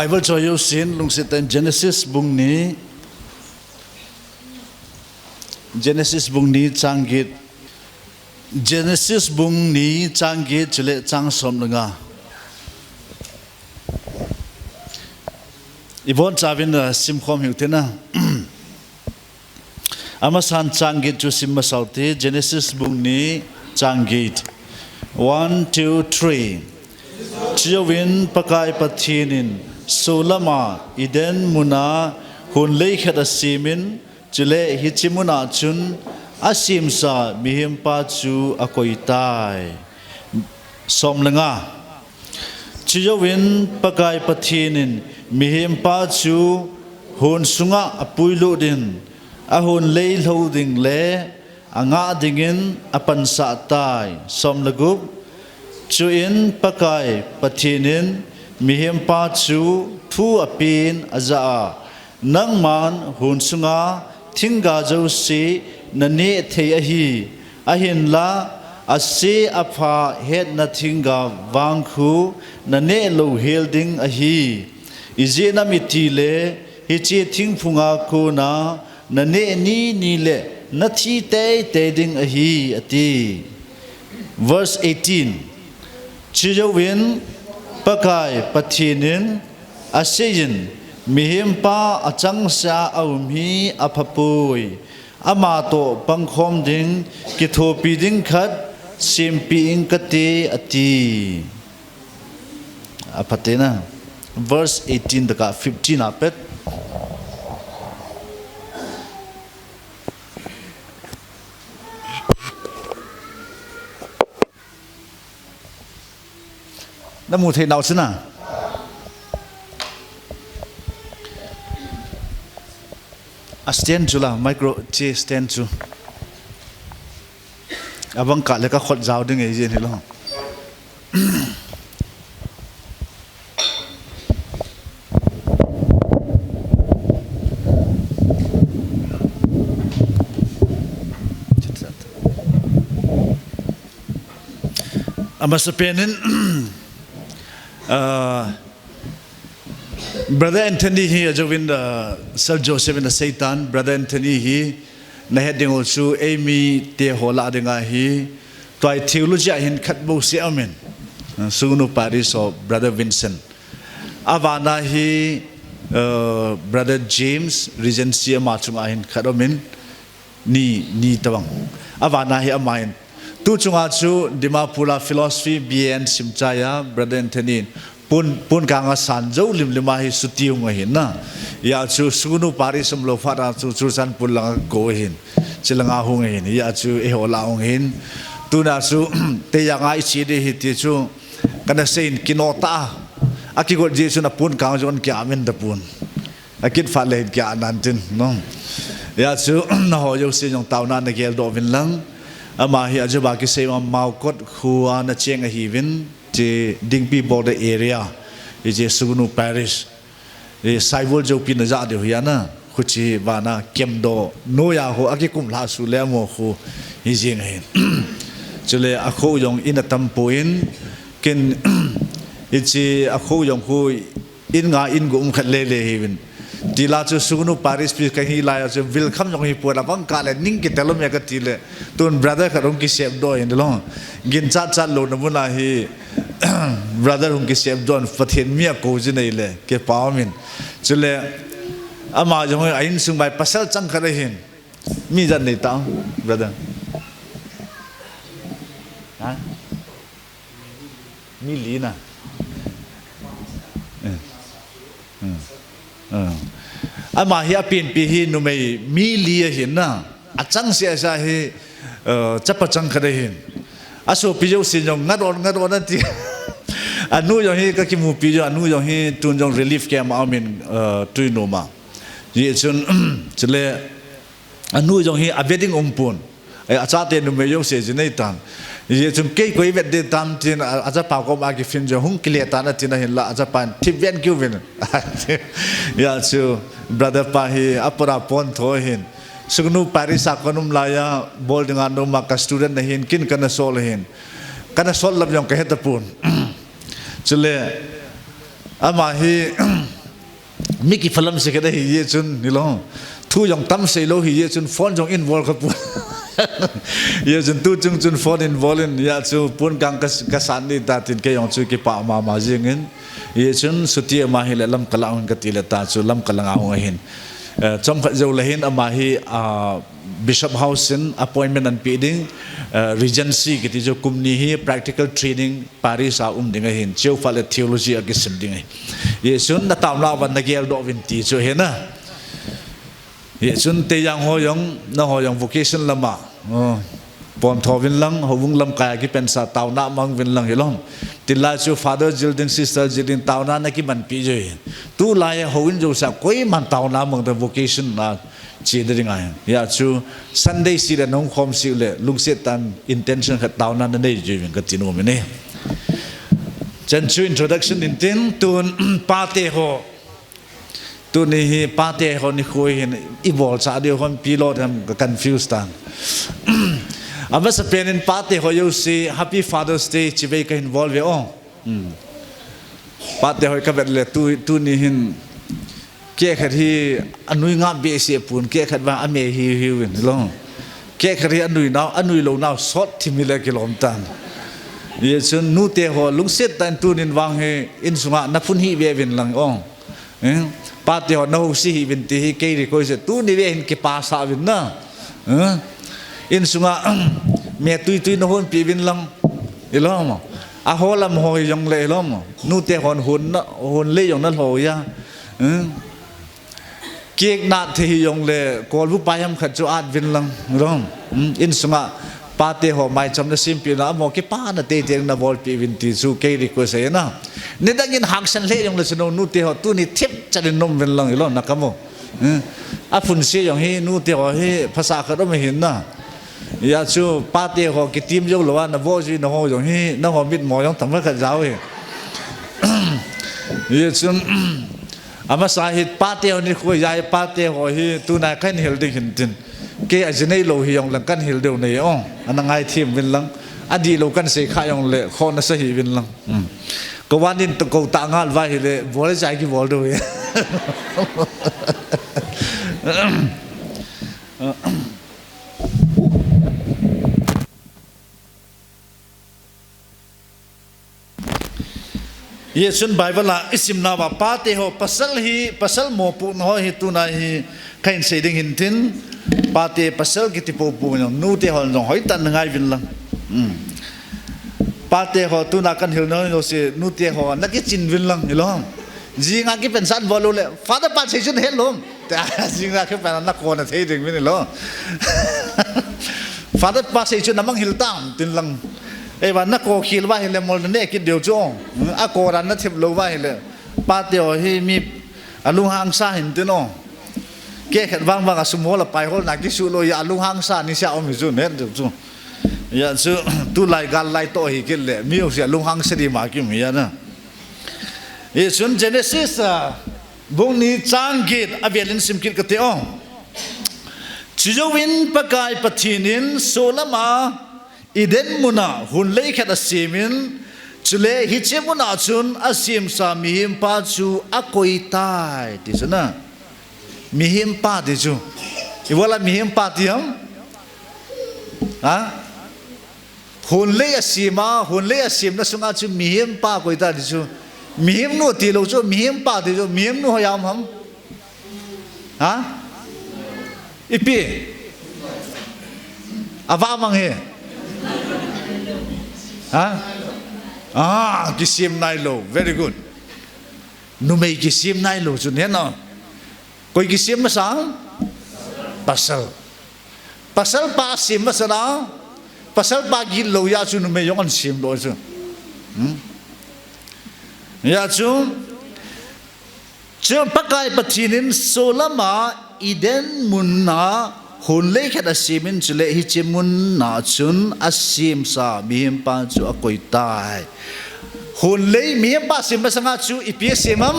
Bible cho yo sin lung sit time Genesis bung ni changgit Genesis bung ni changgit chile chang som lunga ibon chavin simkhom hiutena amasan changgit chu simma sauti Genesis bung ni changgit 1 2 3 Chiawin pakai pathinin solama iden muna hun leikhat asimin chile hichimuna chun asimsa mihimpa chu akoitai somlenga Chiawin pakai pathinin mihimpa chu hun sunga apuilu din ahun leilho ding le anga dingin apansa tai somlagup chuin pakai pathinin mihimpa chu thu apin aza nangman hunsunga thinga jo si nane the ahi ahin la ase apha het na thinga wangkhu nane lo helding ahi ije na mitile hichi thingphunga ko na nane ni le nathi te ding ahi ati verse 18 Chijawin pakai pathinin aseyin mihimpa achangsa aumhi apapui amato pangkhom ding kithopi ding khat simpi ingkati ati apatena verse 18 daka 15 apet Namu thei nau sina a stand chula micro che stand chu abang ka le ka khot jaw ding ei jen hilo amasapenin Brother Anthony he ajawin Sir Joseph in the Satan Brother Anthony he na heading also Amy te hola denga he toy theology hin khatbo si amen sunu Paris of Brother Vincent avana he Brother James Regency amachunga hin khadomin ni tawang avana he amain tu chunga chu Dimapura philosophy BN Simchaya Brother Anthony pun kanga sanjo limlima hi sutiung hin na ya chu sunu pari samlo fara chu san pulang go hin chilanga hung hin ya chu e hola hung hin tu na chu te yanga ichi de hi ti chu kana sein kinota akiko jesu na pun kang jon kya men da pun akit fa le kya nantin no ya chu na ho yo se jong taw na na gel do vin lang ama hi ajaba ki se ma mau kot khuwa na cheng hi vin je dingpi border area je sugunu parish e saibol jo pin za de hiana khuchi bana kemdo no ya ho akikum la su le mo khu hi jing hin chule akho yong in atam poin ken ichi akho yong hu in nga in gum khat le le hin dila chu sugunu parish pi ka hi la chu welcome jong hi pora bang ka le ning ki telom ya ka tile tun brother ka rong ki sep do in lo gin cha lo na muna hi brother hung ki sep don pathen mia ko jinai le ke pawamin chule ama jong ain sung bai pasal chang khare hin mi jan nei ta brother ha mi lina ama hi apin pi hi nu mei mi li hin na achang sia sa hi chapa chang khare hin aso pi jo sin jong ngadon na ti anu yo hi ka ki mu pi jo anu yo hi tun jong relief camp amin tuino ma ye chun chule anu yo hi abeding umpun ai acha te nu me yo se jinai tan ye chun ke koi vet de tam tin acha pa ko ma ki fin jo hung kile ta na tin hin la acha pan ti ven kyu ven ya chu brother pa hi apura pon tho hin sugnu parisa konum laya bol dengan no maka student na hin kin kana sol hin kana sol lam jong ka het pun chule ama hi มิกิฟิล์มสิกันได้เยจุนนี่ล้อทูยองตั้มเซโลเยจุนฟอนจงอินวอลกับปุ่นเยจุนทูจุนฟอนอินวอลน์ยาจูปุ่นกังกษัตริย์นี่ตาตินเกยองจูกิป่ามาจิงเงินเยจุนสุติมาฮิเลลำกลางกติเลตาจูลำกลางเอาเงินจอมขจาวเลหินอามาฮีBishop House in appointment and bidding Regency kiti jo kumni hi practical training Paris a dinga hin cheu fale theology a gisim dinga yesun na tamla ban na gel do vinti jo hena yesun te yang ho yong vocation lama pom thovin lang hovung lam kaya ki pensa tauna mang vin lang hilom tilla chu father jilding sister jilding tauna na ki man pi jo tu la ya hovin jo sa koi man tauna mang the vocation na chỉ được ngay, ya chú Sunday xí là nông khom xí là lung xí tan intention khát tao na nên đây chuyện cái chuyện của mình chân chú introduction in tin tuần party ho tuần này party ho ni khôi hiện evolve sao điều con pilot ham confused tan amma sa pen party ho you see happy Father's Day chỉ về cái involve oh party ho cái vật là tu ni hin kia khát hi anh nuôi ngáp bể xe buồn kia khát vang anh mẹ hiu vậy luôn kia khát hi anh nuôi lâu nào sót thì mình lại cái lom tan vậy cho nu tê ho lung xét tan tu nên vang he in sunga na phun hi về viên lang ong pa tê ho nâu si hi viên tê hi cây đi coi se tu ni về in cái pa sa viên na in sunga mẹ tui nó hôn pi viên lang vậy lắm à ho làm hồi dòng lệ lắm nu tê hôn lệ dòng nó hồi ya kiek na thì yong le kol bu payam khat chu at vin lang rom in sunga pa te ho mai chom na simple na mo ki pa na te teng na vol pi vin ti chu ke ri ko se na ne dang in hang san le yong le sno nu te ho tu ni thep cha den nom vin lang lo na kamo a phun se yong he nu te ho he phasa kha ro me hin na ya chu pa te ho ki tim yo lo wa na vo ji na ho yong he na ho mit mo yong tam kha jaw he ye chun ama sahit party ni khoi yai party ho hi tu na kan hil ding hin tin ke ajnei lo hi yong lang kan hil deu nei ong anangai thim vin lang adi lo kan se kha yong le kho na sa hi vin lang ko wanin to ko ta ngal vai hi le bol jai ki bol do ye Yesun Bible la isim na ba pate ho pasal mo pu no hi tu na hi kain se ding hin tin pate pasal ki ti pu pu no nu te hon jong hoi tan ngai vin lang pate ho tu na kan hil no se nu te ho na ki chin vin lang hilom ji nga ki pen san volu le father pa se chun hel lom ta ji nga ki pen na ko na thei ding vin lo father pa se chun namang hil tam tin langไอ้วันนักโกขีลว่าเฮเลมอลเนี่ยคิดเดียวจ้องอาโกรันนัทเทบโลว่าเฮเลป้าเดียวให้มีลุงหางซาเห็นตัวน้องแกขัดวางสมอละไปเขาหนักที่สุดเลยลุงหางซานี่เสียเอาไม่จุนเนี่ยจุนอย่าซื้อตุไลกันไลโตหิกินเลยมีเอาเสียลุงหางสดีมากิมีนะไอ้ส่วนเจเนซิสบุญนี้จางกิดอเวลินสิมกิดกติองจิจวินปะกายปะทีนินโซลมาอีเดนมุนาหุ่นเล็กแค่ตัดสิมินจุเลฮิเจมุนาจุนอาศิมสามีหิมปาจูอาโกยตายที่สุดนะมีหิมปาที่จูอีวลามีหิมปาที่ยังหุ่นเล็กสิมาหุ่นเล็กสิมนั่นสุงอาจูมีหิมปาโกยตายที่จูมีหิมนู่ที่เราจูมีหิมปาที่จูมีหิมนู่หยามฮัมอีปีอาว่ามังเฮkisim nailo very good numei kisim nailo chun he no koi kisim ma sa pasal pa sim ma sa na pasal pa gi lo ya chu numei yong an sim lo chu ya chu pakai patinin solama iden munnaหุ่นเล็กแค่ตัดสิมินจุเลฮิจิมุนนาจุนอาศิมซามีหิมปาจูอโกยตายหุ่นเล็กมีหิมปาสิมมาสังอาจูอีพีสิมัม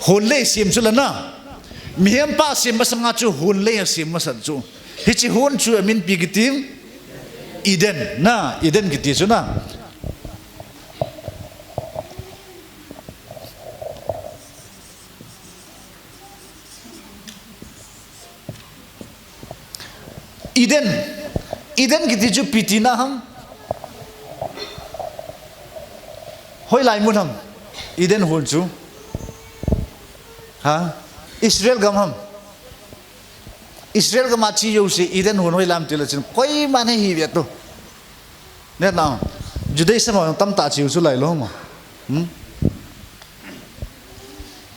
หุ่นเล็กสิมจุลนะมีหิมปาสิมมาสังอาจูหุ่นเล็กสิมมาสังจูฮิจิหุ่นจูมินปีกิติมอีเดนนะอีเดนกิติจูนะ Eden kiti chu pitina ham hoi lai mun ham Eden hun chu ha Israel gam ham Israel gam chi yo si Eden hun hoi lam tila chin koi man hi vet to ne na Judaism ma tam ta chi chu lai lo ma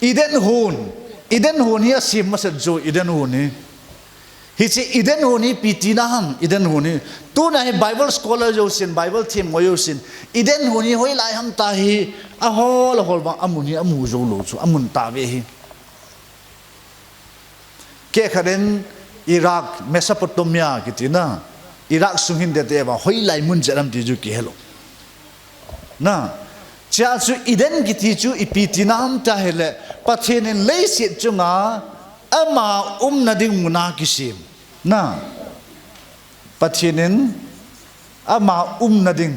Eden hun hi sim ma se jo Eden hun ni hi chi Eden hun hi pitina ham Eden hun ni tu na hi Bible scholar jo sin Bible theme mo yo sin Eden hun hi hoi lai ham ta hi a hol ba amun hi amu jo lo chu amun ta ve hi ke kharen Iraq Mesopotamia kitina Iraq sunghin de te ba hoi lai mun jaram ti ju ki hello na cha chu Eden kiti chu ipitinam ta hele pathenin leisit chunga ama nading muna kisim na pathenin ama nading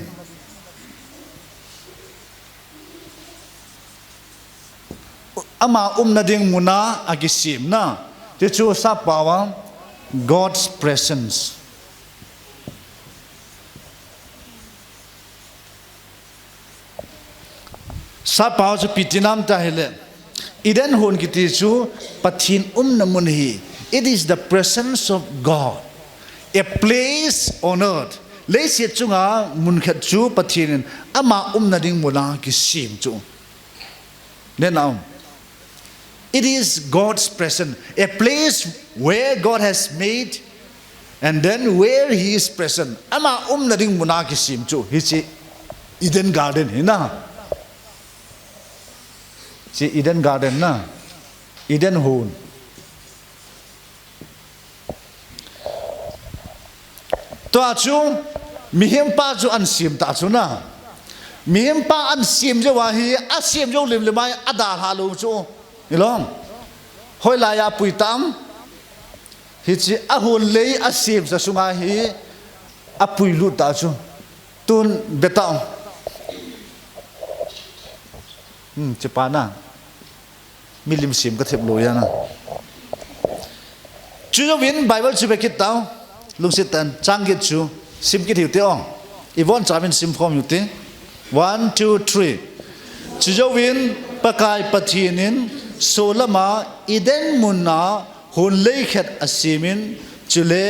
nading muna agisim na te chu sa pawa God's presence sa pao chu pitinam ta hele Eden hun kiti chu pathin namun hi it is the presence of God a place on earth leisit chunga mun khat chu pathin ama nading muna ki sim chu ne now it is God's presence a place where God has made and then where he is present ama nading muna ki sim chu hi chi Eden garden hi na si Eden garden na Eden hun to chu mihem pa chu an sim ta chu na mihem pa an sim je wa hi a sim jo lim limai adar ha lu chu ilong hoi la ya pui tam hi chi a hun lei a sim sa sunga hi a pui lu ta chu tun betang chepana milim sim ka thep lo ya na chu jo win Bible chu bekit tao lungsit tan changit chu sim ki thiu te ong ivon chamin sim form yu te 1 2 3 chu jo win pakai pathinin solama Eden munna hun lei khat asimin chule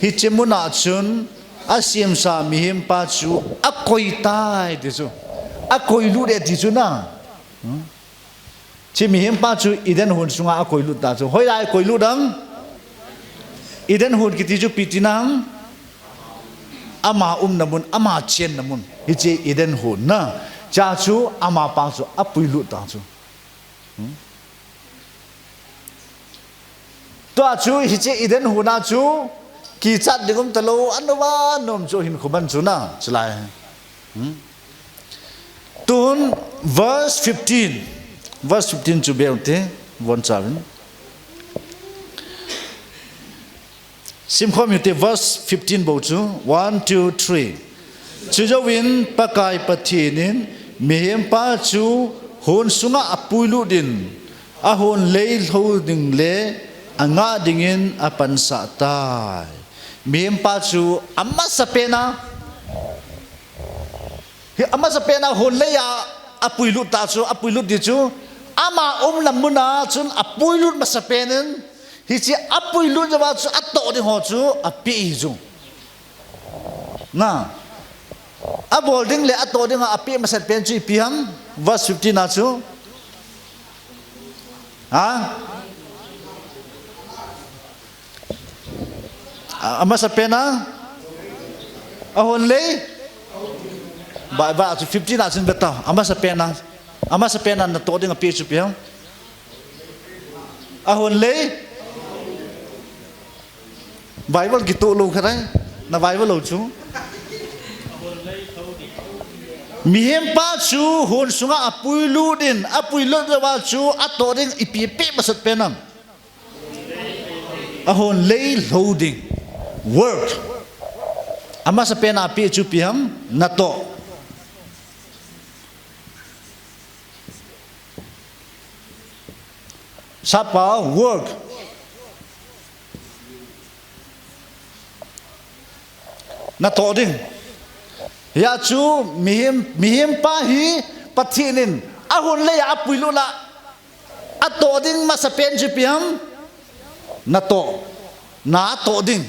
hi chemuna chun asim sa mihim pa chu akoi tai de chu akoi lu de ti chu na chi mihim pa chu Eden hun sunga akoi lu ta chu hoi lai koi lu dang Eden hun ki ti chu pitinang ama namun ama chen namun hi chi Eden hun na cha chu ama pa chu apui lu ta chu to chu hi chi Eden hun na chu ki chat dingum talo anwa nom chu hin khuban chu na chlai tun verse 15 chu belte von chaven sim khom yute verse 15 bo chu 1 2 3 chu jo win pakai pathinin mehem pa chu hon sunga apuilu din a hon lei tho ding le anga dingin apan sa tai mehem pa chu amma sapena hi amma sapena hon le ya apuilu ta chu apuilu di chu ama lamuna chun apuilu masapenen hi chi apuilu jawa chu atto de ho chu api chu na a bolding le atto de nga api masat pen chu piam verse 15 na chu ha ama sapena ahon le ba 15 na sin beta ama sapena na to de nga pi chu piam ahon le Bible gitu lo kharai na Bible lo chu mihem pa chu hon sunga apuilu din apuilu wa chu atoding ipi masat penam ahon lay loading work ama sa pena pi chu piam na to sapa work na to ding ya chu mihim pa hi pathinin ahun le ya puilula ato ding masapen jipiam na to ding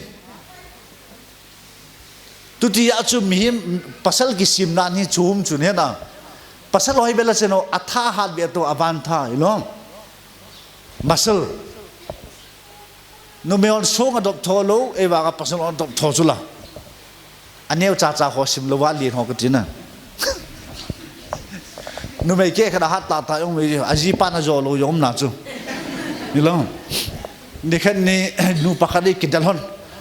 tuti ya chu mihim pasal ki simna ni chum chu ne na pasal hoi bela seno atha hat be to avantha ilom masal no me on song adop tholo e wa ka pasal on top thosula aneu cha ho sim lo wa lien ho ka tina no me ke khada hat ta yong me aji pa na zo lo yom na chu ilom ni khan ni nu pakadi kidal hon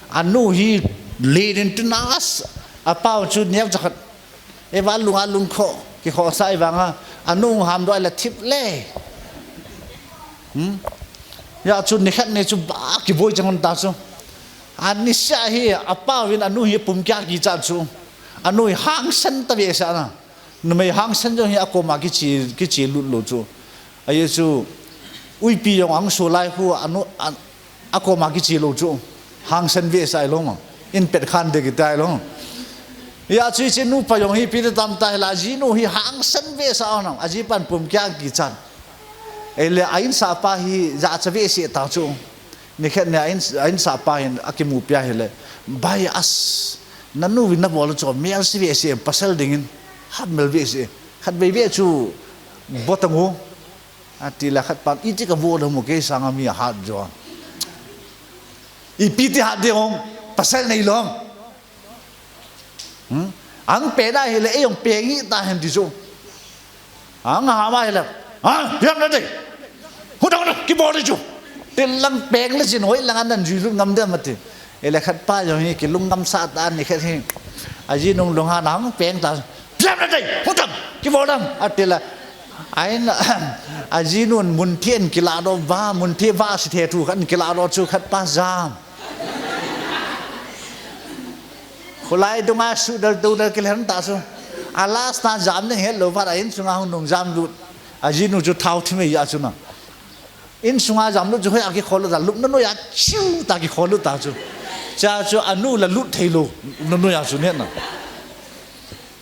anu hi leading to nas apau chu nyam zakhat e wa lung kho ki kho sai wanga anu ham do la thip le ya chu ni khat ne chu ba ki voi jangon ta chu ani sha hi apau win anu hi pum kya ki cha chu anu hang san ta be sa na no me hang san jo hi akoma ki chi lu chu ai chu ui pi yong ang so lai hu anu akoma ki chi lu chu hang san ve sai lo ma in pet khan de ki tai lo ya chui che nu pa yong hi pi tam tai la ji nu hi hang san ve sa na aji pan pum kya ki chan ele ain sa pa hi za cha ve se ta chu ni khet ne ain sa pa hin akimu pya hele bai as nanu win na bol chu mel si ve se pasal dingin hat mel ve se khat be ve chu botangu ati la khat pan iti ka vo lo mo ke sanga mi hat jo i pi ti hat de ong pasal nei long ang pe da hele e yong pe ngi ta hen di chu ang ha ma hele piam na de hu dang ki bo de chu tin lang peng le jin hoi lang an ju lu ngam de ma ti ele khat pa yo hi ki lung ngam sa ta ni khat hi aji nong long ha nang peng ta piam na de hu dang ki bo dang atila ain aji nun mun thien ki la do va mun the va si the tu khan ki la do chu khat pa jam khulai dunga su dal tu dal kilen ta su alas ta jam ne hello va in sunga hung nong jam lu aji nu chu thau thime ya chu na in sunga jam lu chu he aki khol da lu no ya chiu ta ki khol ta chu cha chu anu la lu thei lo no ya chu ne na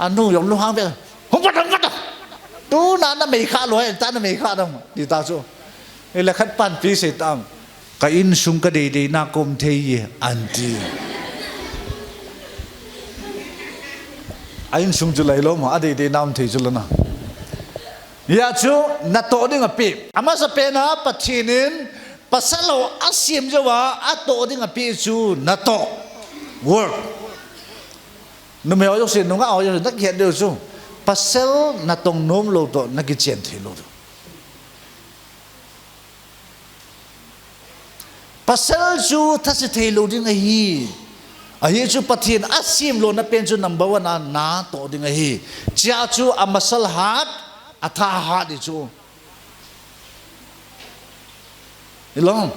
anu yong lu hang be hong va dang tu na me kha lo ta na me kha dang di ta chu ele khat pan pi se tam ka in sung ka de na kom thei anti ain sung julai lo ma ade de nam thei julana ya chu na to ding a pi ama sa pe na pathinin pasalo asim jawa ato ding a pi chu na to work no me oyo se no nga oyo na khet de chu pasal na tong nom lo to na ki chen thei lo pasal chu thasi thei lo ding a hi ahi chu pathin asim lo na pen chu number 1 na to ding a hi cha chu amasal hat atha hat di chu ilong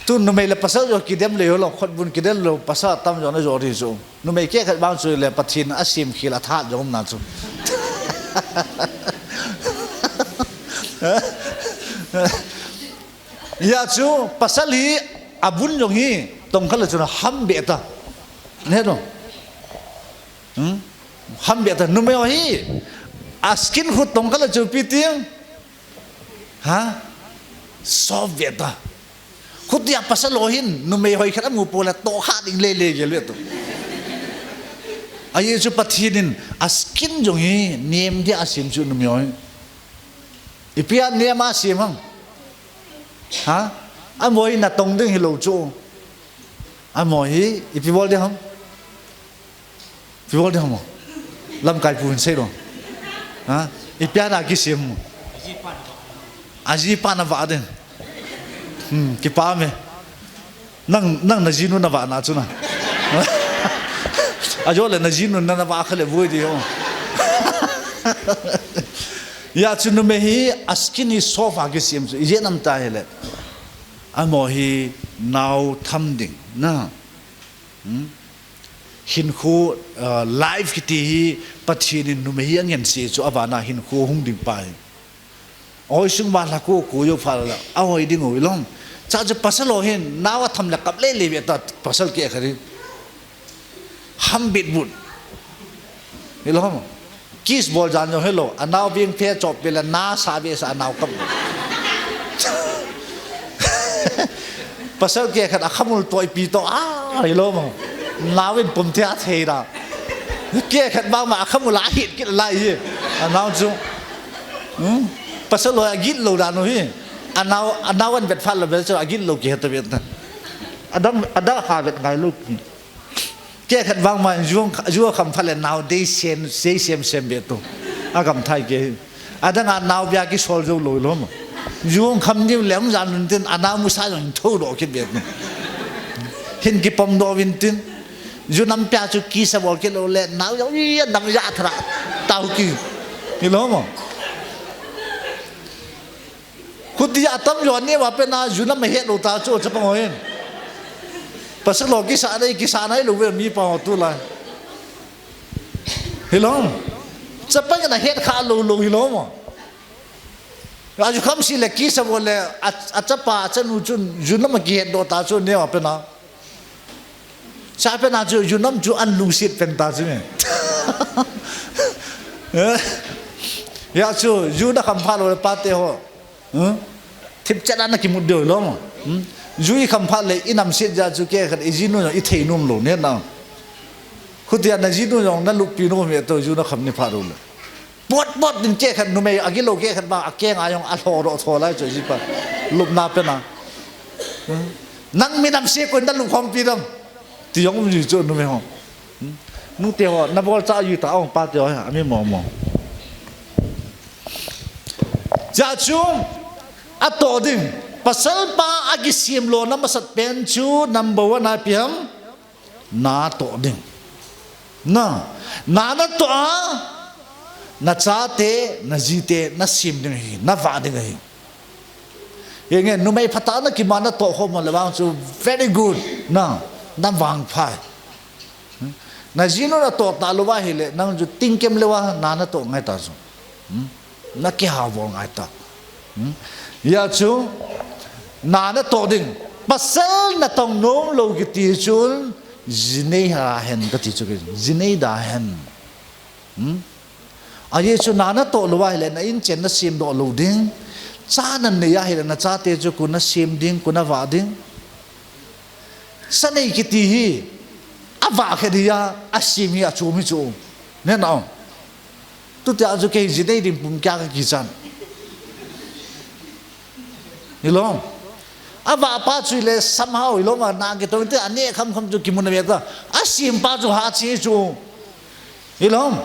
tu no me la pasal jo kidem le lo khot bun kidel lo pasal tam jo na jo ri chu no me ke khat bang chu le pathin asim khil atha jo na chu ya chu pasal hi abun jong hi tong khala chu ham be ta ne no ham be ta nu me hi askin khu tong khala chu pi tiang ha so be ta khu dia pasal lo hin nu me hoi khat mu pola to kha ding le ge le to ai chu pathinin askin jong hi nem dia asim chu nu me hoi ipia nem asim hang ha amoi na tong ding hi lo chu amoi ipi bol de ham pi bol de ham lam kai pun se lo ha ipia na ki sim aji pa na va den ki pa me nang na jinu na va na chu na ajo le na jinu na va khale voi di ho ya chu no me hi askini sofa ki sim je nam ta hele amohi now thamding na hin khu live kiti pathin nu me hi angen se chu awana hin khu hung ding pai oi sung ba la ko yo phal a hoi ding oi long cha ju pasal lo hin nawa tham la kap le le be ta pasal ke khari ham bit bun hello kis bol jan jo hello anaw bing phe chop be la na sa be sa anaw kap pasal ke khat akhamul toy pi to hello mo lawin pum thia thei da ke khat ba ma akhamul la hit ki la hi anaw ju pasal lo agit lo da no hi anawan bet phal lo be cho agit lo ke ta bet na ada ha bet ngai lu ke khat bang ma ju kham phal naw de sem be to agam thai ke ada nga naw bya ki sol jo lo lo ma ju kham ni lem jan nun tin ana mu sa jong tho do ke bet na hin ki pom do win tin ju nam pya chu ki sa bol ke lo le naw yo yi nam ya thra tau ki ni lo ma Kutia atam yo ni wa pe na ju nam he lo ta chu chapang hoin pasal lo ki sa dai ki sa nai lo we mi pa tu la hello chapang na he kha lo hello mo ra ju kham si le ki sa bol le a chapa chanu chun ju nam ki he do ta chu ne wa pe na sa pe na ju nam ju an lu sit pen ta chu me ya chu ju da kham pha lo pa te ho thip chana na ki mudde lo mo jui kham pha le inam sit ja chu ke khat ijinu i thei num lo ne na khutia na jinu yong na lup pi no me to ju na kham ni pha ro le bot din ke khat nu me agi lo ke khat ba ake nga yong a tho ro tho lai chu ji pa lup na pe na nang mi nam se ko na lu khom pi dam ti yong ju chu nu me ho nu te ho na bol cha yu ta ong pa te ho a mi mo ja chung ato ding pasal pa agi sim lo na masat pen chu number 1 apiam na to ding na to na cha te na ji te na sim ding hi na va ding hi yenge nu mai phata na ki mana to ho mo lawang chu very good na wang phai na ji no na to ta lo wa hi le nang ju ting kem le wa na to ngai ta chu na ki ha bo ngai ta ya chu na to ding pasal na tong nom lo ki ti chul jinei ha hen ka ti chu ke jinei da hen a ye chu na to lo wa le na in chen na sim do lo ding cha nan ne ya he na cha te chu ku na sim ding ku na wa ding sa nei ki ti hi a wa khe dia a sim hi a chu mi chu ne na tu ta chu ke jinei dim pum kya ka ki chan ilong ava pa chu le somehow ilong na ke to te ane kham chu ki mun me ta asim pa chu ha chi chu ilong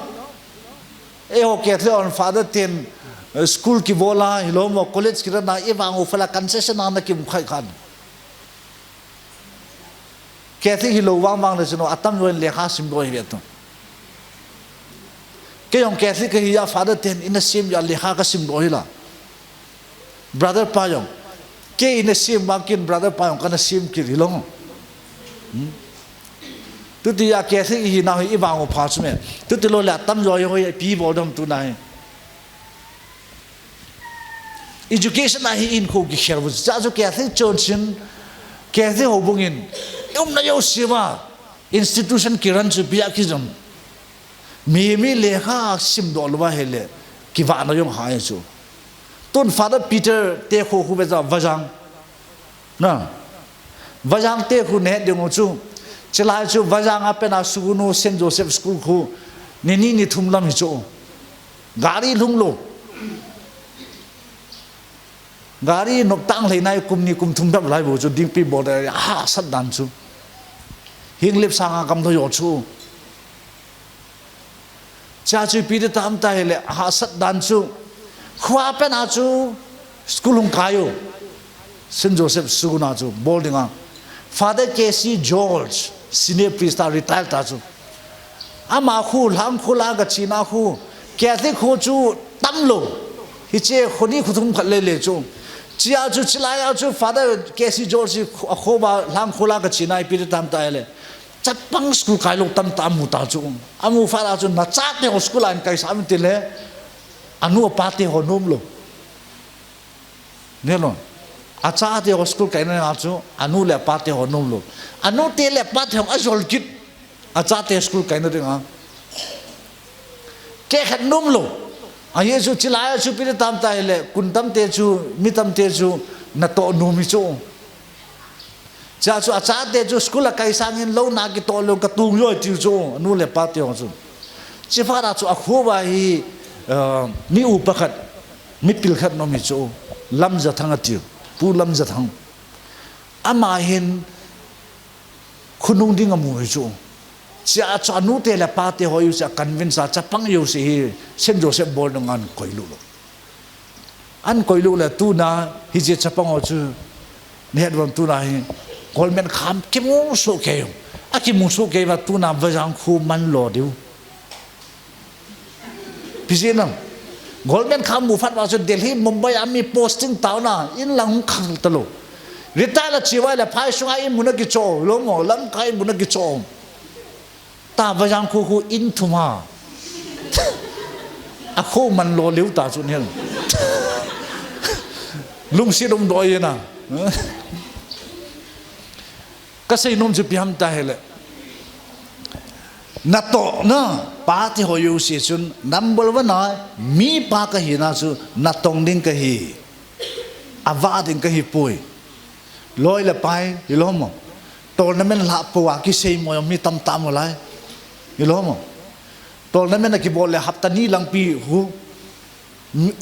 e ho ke the on father ten school ki bola ilong mo college ki na e wang o fala concession na ki khai khan ke the hi lo wang le no atam wen le kha sim do hi to ke yong ke the ke ya father ten in a sim ya le kha ka sim do hi la brother pa yong ke in a sim makin brother pa yong kana sim ki hilong tu ti ya ke thi hi na hi wang o pha chme tu ti lo la tam jo yo pi bo dam tu nai education na hi in ko ki share was ja jo ke thi chon chin ke thi ho bungin yom na yo sima institution ki ran chu bia ki jam mi le kha sim do lo wa hele ki wa na yom ha ya chu Tun Father Peter te khu khu beza vajang na vajang te khu ne de ngo chu chila chu vajang apena sugunu Saint Joseph School khu ni thumlam hi chu gari lunglo gari nok tang leinai kumni kum thumdam lai bo chu dingpi bo da ha sat dan chu hinglep sanga kam tho yo chu cha chu pi de tam ta hele ha sat dan chu khwa pe na chu school hung kayo Saint Joseph suguna chu boardinga Father KC George senior priest retired ta chu ama khu lam khula ga china khu Catholic khu chu tamlo hi che khoni khuthum khalle le chu chia chu chilaya chu Father KC George khoba lam khula ga china pi tam ta ele chapang school kai lo tam mu ta chu amu fara chu na cha te school an kai sam te le anu pate ho nom lo ne lo acha te school kai na chu anu le pa te ho nom lo anu te le pa te a zol kit acha te school kai na ringa ke khat nom lo a yesu chilaya chu pi tam ta le kun tam te chu mi tam te chu na to nu mi chu cha chu acha te chu school kai sangin lo na ki to lo ka tung yo ti chu anu le pa te ho chu chi fa ra chu a khu ba hi mi u pakhat mi pil khat no mi chu lam za thang atiu pu lam za thang ama hin khunung ding amu chu cha cha nu te la pa te hoyu cha convince cha pang yu si Saint Joseph bol ngan koilu lo an koilu la tu na hi je cha pang o chu ne ron tu na hi golmen kham ki mu so ke a ki mu so ke ba tu na va jang khu man lo diu pisinam golden kham mu phat wa chu Delhi Mumbai ami posting taw na in lang khang talo retire chiwa la phai sunga in muna ki cho lo mo lam kai muna ki cho ta ba jang khu khu in thuma a kho man lo liu ta chu ne lung si dom doi na ka sei nom chu piam ta hele na to na pa ti ho yu si chun number 1 na mi pa ka hi na chu na tong ding ka hi ava ding ka hi pui loi la pai hi lo mo tournament la po ki sei mo mi tam tam lai hi lo mo tournament ki bol le hapta ni lang pi hu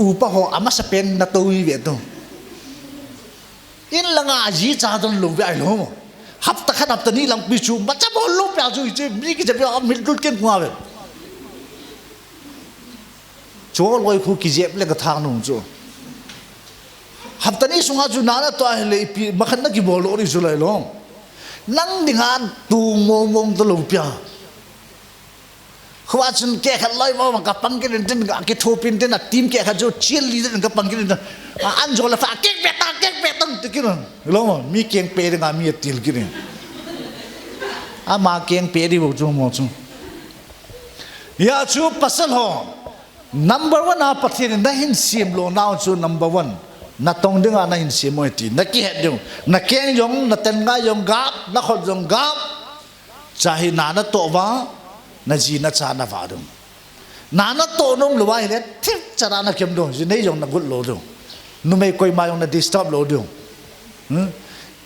u pa ho ama sa pen na to wi ve to in langa ji cha don lu ve ai lo mo hapta khan hapta ni lang pi chu bacha bol lu pya chu che mi ki che mi dul ken kwa ve cho loi khu ki jep le ka thang nung chu hapta ni sunga chu na na to le pi makhan na ki bol ori chu lai lo nang dingan tu mong to lu pya khwa chun ke khat loi mo ka pang ke den ke thopin den a team ke khat jo chiel leader ka pang ke den an jo la fa ke petang te ki lo mo mi keng pe nga mi til ki ni a ma keng pe di bo chu mo chu ya chu pasal ho number 1 a pathin na hin sim lo now chu number 1 na tong dinga na hin sim mo ti na ki het ding na keng yong na ten nga yong gap na khol yong gap chahi na na to wa na ji na cha na va dum na na to nong lo wa hele thik chara na kem do ji nei yong na gut lo do nu me koi ma yong na disturb lo do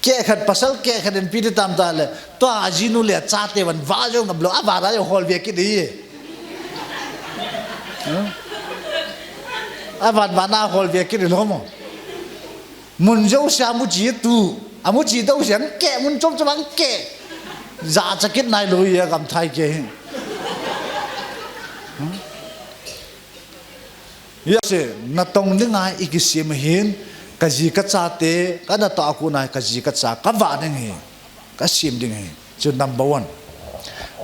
ke khat pasal ke khat en pi de tam ta le to a ji nu le cha te wan va yong ngab lo a va ra yo hol ve ki di a van va na hol ve ki di lo mo mun jo sha mu ji tu a mu ji do xiang ke mun chom chang ke za cha kit nai lo ye gam thai ke yase na tong ni ngai ikisim hin ka ji ka cha te ka na ta ku nai ka ji ka cha ka va ding hi ka sim ding hi chu number 1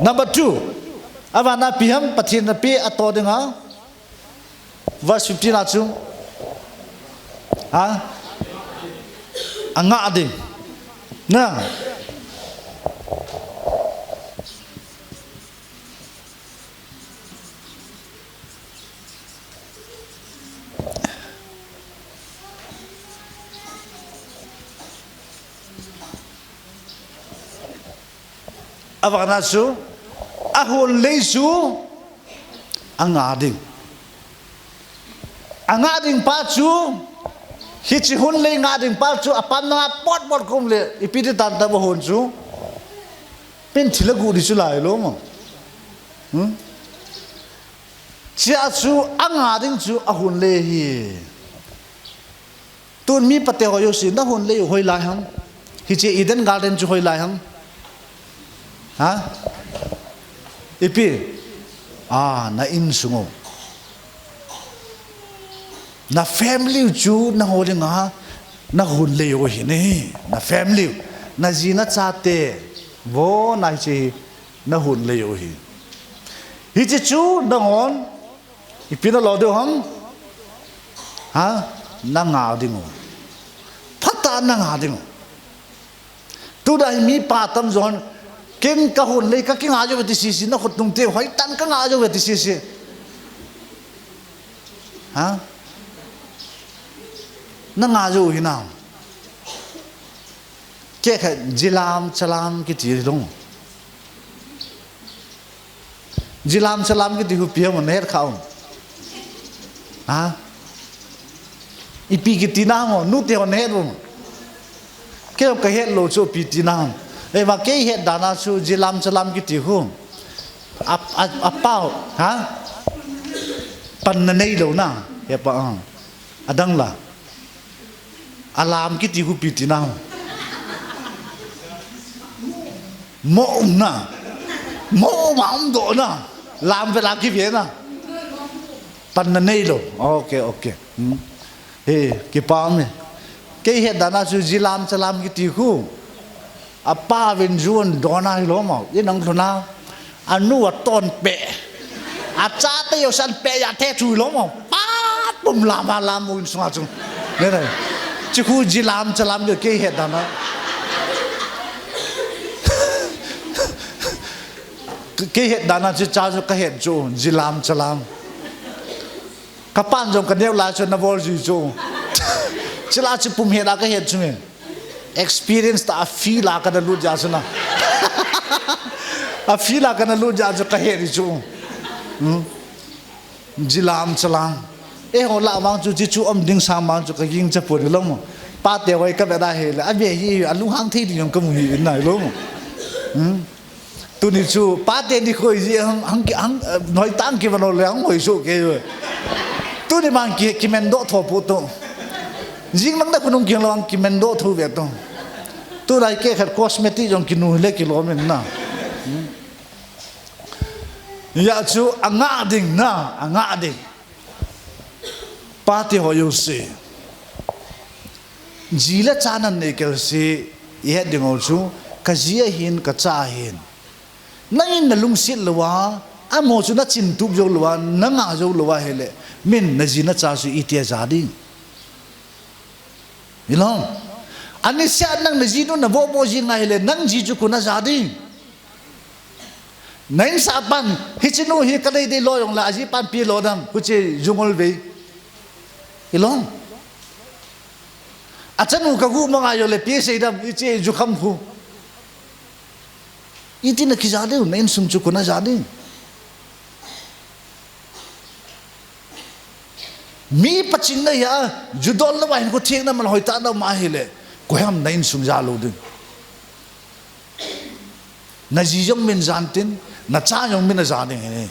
number 2 avana piham pathin na pe ato ding ha verse 15 na chu ha anga ding na avana su ahon leisu angading pa chu hichi hun le ngading pa chu apan na pot kum le ipiti tan ta hon chu pen thilagu ri chu lai lo mo chia chu angading chu ahon le hi tun mi pate ho yo si na hon le hoi lai ham hichi Eden Garden chu hoi lai ham ha ipi na in sungo na family chu na holinga na hun le yo hi ne na family na jina chate wo na chi na hun le yo hi hi chu na hon ipi na lo de hom ha na nga dingo phata na nga dingo tu da mi pa tam zon ken ka hun le ka king ajo ti si na khot tung te hoi tan ka ajo ti si ha na ajo hi na cái jilam salam cái gì đó jilam salam cái gì hụp bia mà hết không à ipi cái tin nào nút theo hết không cái hết lô cho pi tin nào để mà cái hết đàn số jilam salam cái gì không apao hả pan này đâu na hết pa adang là alam cái gì hụp pi tin nào mộ na mộ mà ông độ na làm phải làm cái việc na pan này đâu ok cái palm này cái hiện đại là sự jilam salam cái tiêu khu apa bên ruộng đó na lo mà cái nông thôn nào anu ở tôn bẹ cha tây ở sân bẹ ya thế chui lo mà bát bùm làm một số chung thế này chứ khu jilam salam cái hiện đại nó cái hiện đại là chỉ cha cho cái hiện chỗ jilam salam kapan trong cái nêu lại cho nó vô gì chỗ chỉ là chỉ bùm hiện đại cái hiện chỗ này experience ta feel là cái đó luôn giá na feel là cái đó luôn giá cho cái hiện chỗ jilam salam họ làm mang chú chỉ chú âm đinh sang mang chú cái kinh chấp bồi lắm mà ba tiêu vậy cái đó hệ là anh về gì anh lúc hăng thi thì dùng cái mùi này luôn tôi đi chú ba tiêu đi khơi gì hăng nói tăng kia mà nó léo hồi số kia rồi tôi đi mang kia men độ thọ phụ tôi riêng lắm đấy cũng kiêng lòng men độ thu về tôi lại cái cosmetic trong kinu lấy kilo mình na ya chú anga ding ba tiêu hồi gì chỉ là cha nên này cái gì hết đi ngồi chú cái gì hin cái cha hin nay là lung xịt lúa à một chú nó chín túp dầu lúa nó ngã dầu lúa hele mình là gì nó cha chú ít tiền giá đi hiểu không anh ấy sẽ năng là gì nó vô vô gì ngay hele năng gì chú cũng nó giá đi nãy sao pan hít chú nó hít cái đây đi lôi ông là gì pan pi lôi đam cứ chỉ dùng all về hiểu không à chân nó cái gu mà ngay rồi pi xây đam chỉ dùng khăm khu ít tiền là cái giá đi nên sung chú cũng nó giá đi mi pachin na ya judol na wahin ko thieng na man hoita na ma hele ko ham nain sung ja lo din na ji jong min jan tin na cha jong min na ja ne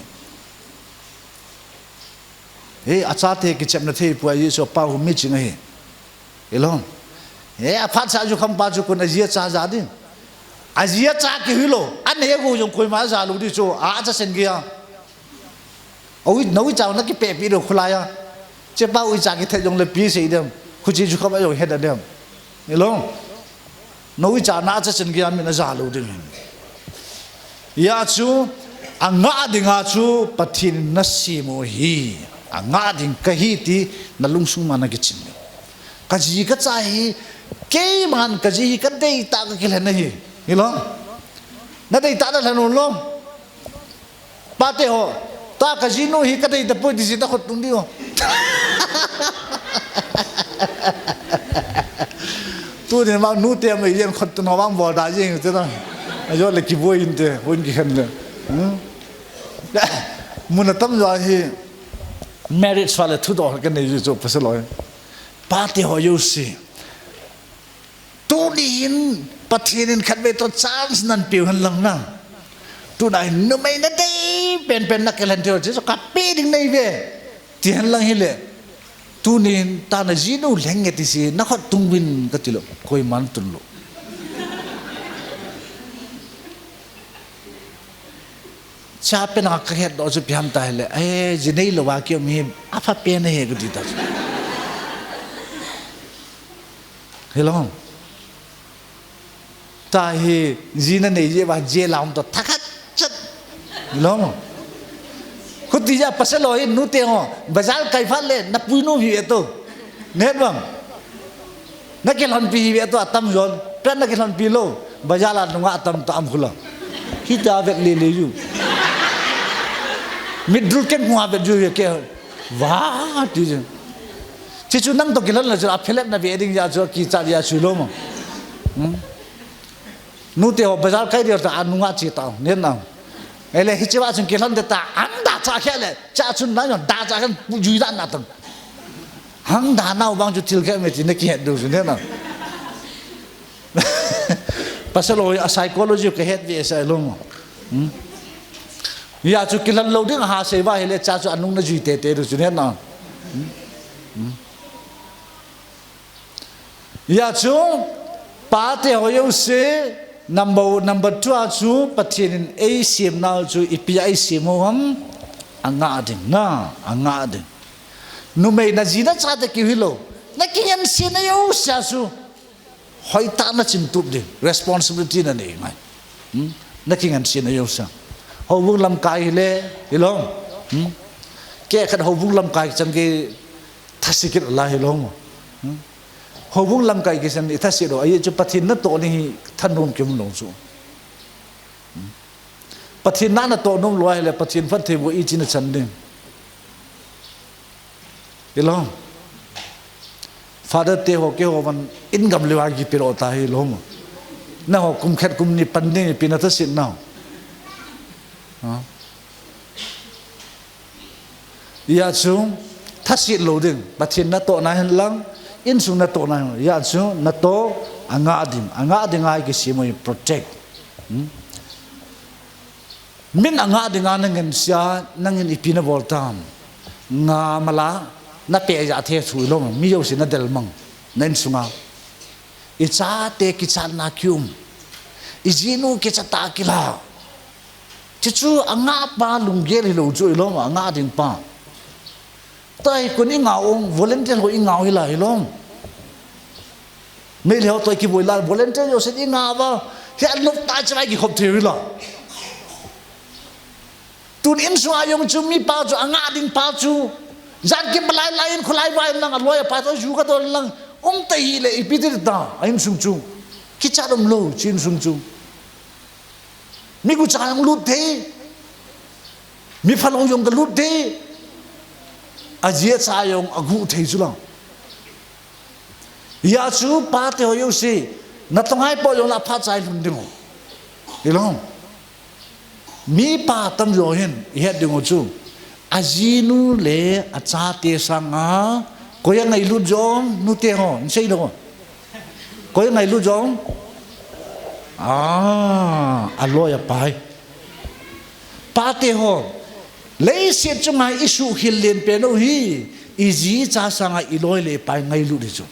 he acha the ki chem na the pu ai so pa hu mi ching he elong he a phat sa ju kham pa ju ko na ji cha ja din a ji cha ki hilo an he go jong koi ma ja lo di so a cha sen kia oi noi chao na ki pe pi do khula ya chế bao giờ cái thời dùng là bí sĩ điểm, khu chỉ không bao giờ hết điểm, hiểu không? Nói chả nã cho chân kia mình là giả luôn điểm. Ya chú, anh ngã đi ngã chú, bắt thiên nát xì mồ hi, anh ngã đi cái hi thì nó lung sung mà nó cái chân. Cái gì cái trái, cái man cái gì cái đây ta cái này này, hiểu không? Nó đây ta là nó không? Ba thế ho. Ta cái gì nó hi cái đây tập bơi thì ta khốt tung đi không? Tôi thì mang nút tiền mấy yên khốt nó mang bỏ đại gì thế đó, rồi lại kịp vui in thế, vui cái khăn nữa. Muốn là tâm rồi thì marriage phải là thứ đó cái này rồi phải xin lỗi. Ba thì họ yêu gì? Tôi đi in, bắt thiên khát về tôi chance nên biểu hành lăng năng. Tôi nói nó mấy nó đây bên nó cái lần theo chứ có bé đừng này về thì hắn lăng hele tu nên ta là gì đâu leng cái gì nó khát tung bin cái gì lo coi man tung lo cha bên họ cái hết đó chụp ham tai le ấy gì này làว่าkiểu mình áp phát bên này cái gì đó hiểu không ta hi gì này gì mà gì làm to thắc Long, kau tidak pasal loh ini nute ho, bazar kaifat le, na puino hiu itu, net bang, na kelan pi hiu itu atam zon, pernah na kelan pi lo, bazar la nunga atam tam khula, kita avet le ju, midrul ken gua avet ju ya ke, wah tu je, cicu nang to kelan la ju, aphelet na wedding ya ju kita dia sulom, nu te ho bazar kai dia ta anunga chi ta nen na ele hi chiwa chung kelan de ta ang da cha khele cha chun na da cha kan ju da na tang hang da na bang ju til ke me ti ne ki du su nen na pasalo a psychology ke het vi sa long ya chu kilan lo ding ha se ba hele cha chu anung na ju te te du su nen na ya chu pa te ho yo se number 2 chu pathin a sim na chu ipi sim hom anga ding nu me na jina cha te ki hilo na kinyan sin na yo sa su hoi ta na chim tup ding responsibility na nei ngai na kinyan sin na yo sa ho vung lam kai le hilong ke khat ho vung lam kai chang ke thasikit la hilong ho vung lam kai ke san ithasiro ai chu pathin na to ni thanum kim long chu pathin na to nom loi le pathin phat the bo I chin chan ding hilong father te ho ke ho van ingam lewa gi piro ta hilong na ho kum khat kum ni pan ni pinata sin now ya chu thasit lo ding pathin na to na hen lang in sung na to na ya chu na to anga ding ai ki simoi protect min anga ding an ngen sia nangin ipina voltam nga mala na pe ya the thui long mi yo sin na del mang nen sunga I cha te ki chan na kyum I jinu ki cha ta kila chu anga pa lungger hi lo chu long anga ding pa tai kun inga ong volunteer ho inga hila hilong me le ho toi ki boila volunteer yo se inga ba he lop ta chai ki hop the hila tun in so ayong chu mi pa chu anga ding pa chu zan ki balai lain khulai vai lang aloya pa to ju ka to lang tai le ipitir ta aim sung chu ki cha dom lo chin sung chu mi ku cha yang lut the mi phalo yong ka lut the ajia cha yong agu thei chu lang ya chu pa te ho yo si na tongai po yong la pha chai lun ding ilong mi pa tam yo hin he ding chu ajinu le acha te sanga ko yang ngai lu jong nu te ho sei do ko yang ngai lu jong aloya pai pa te ho lấy xét cho ngay isu hiền liền pe no hi izi cha sanga iloi le pai ngai lu de chu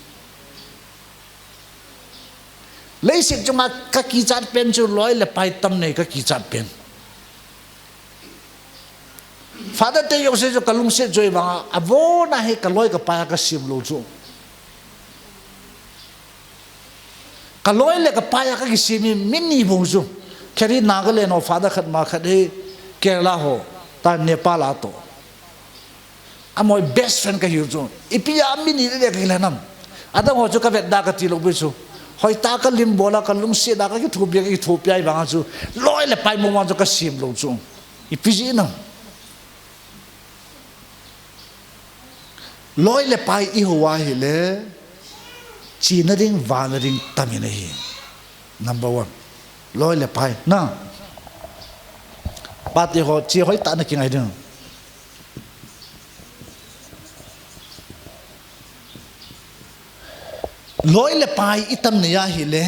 lấy xét cho ngay ka ki chat pen chu loi le pai tam nei ka ki chat pen father te yo se jo kalung se joi ba avo na he ka loi ka pa ka sim lo chu ka loi le ka pa ka ki sim mini bo chu khari nagaland no father khat ma khat he kerala ho ta Nepal ato amoy best friend ka hiu ipia mini le ka lanam ada ho chu ka vet da ka ti lo bu chu hoi ta ka lim bola ka lung se da ka ki thupia ba chu loi le pai mo ma chu ka sim lo chu ipiji na loi le pai I huwa hi le china ding van ding tamine hi number 1 loi le pai na pati ho chi hoi ta na ki ngai ding loi le pai itam ne ya hi le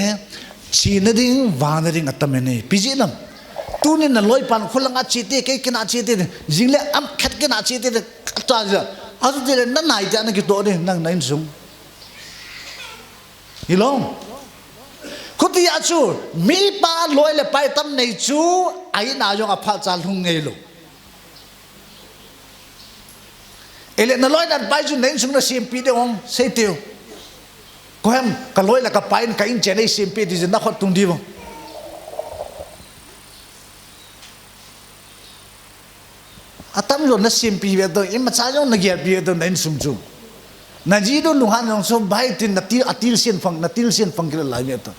china ding van ding atamene piji lam tu ni na loi pan khulanga chi te ke kina chi te jingle am khat kina chi te ta ja azu de na nai ja na ki to de nang nain sum hilong khuti ya chu mi pa loi le pai tam nei chu ai na yong apha chal hung ngei lo ele na loi dan pai chu nen sum na sim pi de ong sei teu ko hem ka loi la ka pai ka in che nei sim pi di na khot tung di bo atam lo na sim pi ve do im cha yong na ge pi do nen sum chu na ji do luhan yong so bai tin na ti atil sin fang kila lai me to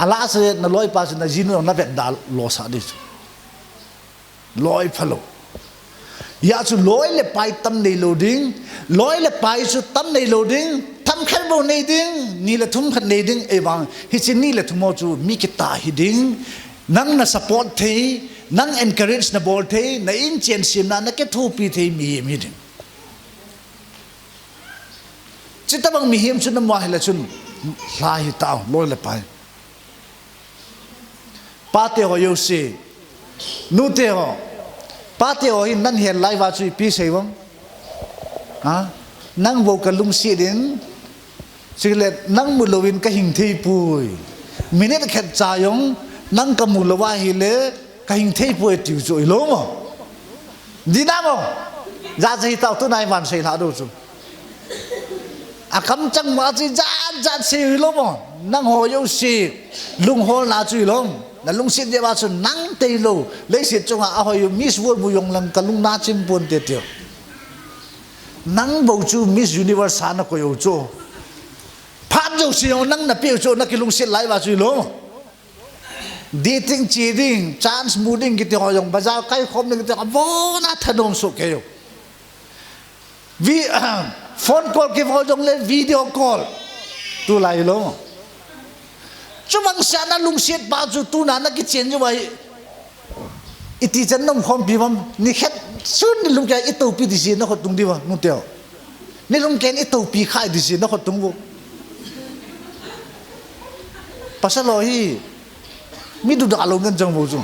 ala se na loi pa na jinu na vet dal lo sa di loi phalo ya chu loi le pai tam nei loading loi le pai chu tam nei loading tham tam khát bầu này đinh ni là thum khát này đinh ấy bằng hi xin ni là thum mau chu mi cái ta hi đinh nang na support thế nang encourage na bol thế na in chen sim na cái thu pi thế mi đinh chỉ ta bằng mi hiểm chu na mo hay là chu lai hi tao lôi là phải ba te ho yo si nu te ho ba te ho hin nan hiền lai va chu pi sei bang ha nang vô cả lung si đến chỉ là nang mù lovin cái hình thi bùi mình ấy khét cha yong nang cầm mù lova hi lệ cái hình thi bùi tiêu rồi lố mà đi nam không ra gì tao tôi này hoàn xây tháo đâu rồi à cắm trăng mà chỉ ra xì lố mà nang hồ yêu si lung hồ là chui lông là lung si để bao giờ nang tây lô lấy xịt trong à hồi miss world bùi yong lần cả lung na chim buồn tiệt tiệt nang bầu chu Miss Universe na ko yo chu phan jo siêu nang na piu chu na kilung sit lai wa chu lo dating cheating chance moving ki te ho yong bazar kai khom ni te abo na thadom so ke yo vi phone call ki ho jong le video call tu lai lo chu mang sa na lung sit ba chu tu na na ki chen ju bai iti chen nom khom pi bam ni khet sun ni lung kai itu pi disi na khot tung di ba nu teo ni lung ken itu pi khai disi na khot tung bu pasal lo hi mi du da lo ngan jang bu chu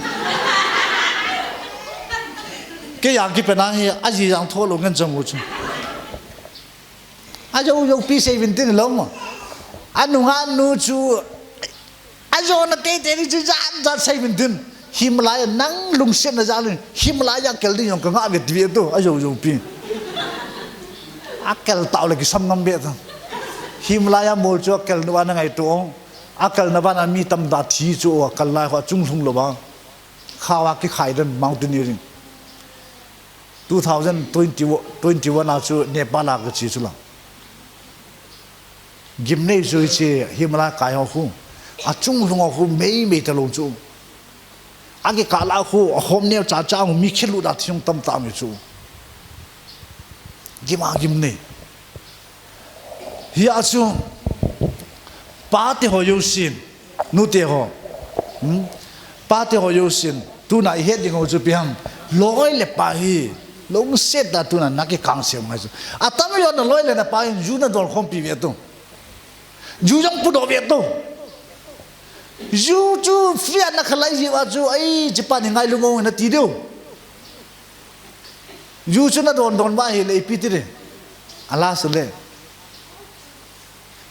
ke yang ki pena hi a ji yang tho lo ngan jang bu chu a jo yo pi 17 lo mo anu nga nu chu a jo na te te ni chu jan 17 Himalaya nang lung sen na jalan Himalaya kel di yong kanga vet vi tu ayo yo pi akal tau lagi sam ngam be ta Himalaya mol cho kel na na ngai to akal na ban mi tam da thi cho akal la wa chung thung lo ba khawa ki khai dan mountaineering 2021 na chu Nepal la ka chi chu la gimne jo chi Himalaya kai ho khu a chung lung ho mei ta lo chu agi kala khu hom neo cha cha mi khilu da thiong tam tam mi chu gima gimne hi chu pa te ho yo sin nu te ho pa te ho yo sin tu na he ding ho chu piam loi le pa hi long set da tu na na ki kang se mai chu atam yo na loi le na pa ju na dol khom pi ve tu ju jong pu do ve tu you chu fiat na khalai ji wa chu ai japan ngai lu ngong na ti deu you chu na don don ba he le pi ti re ala su le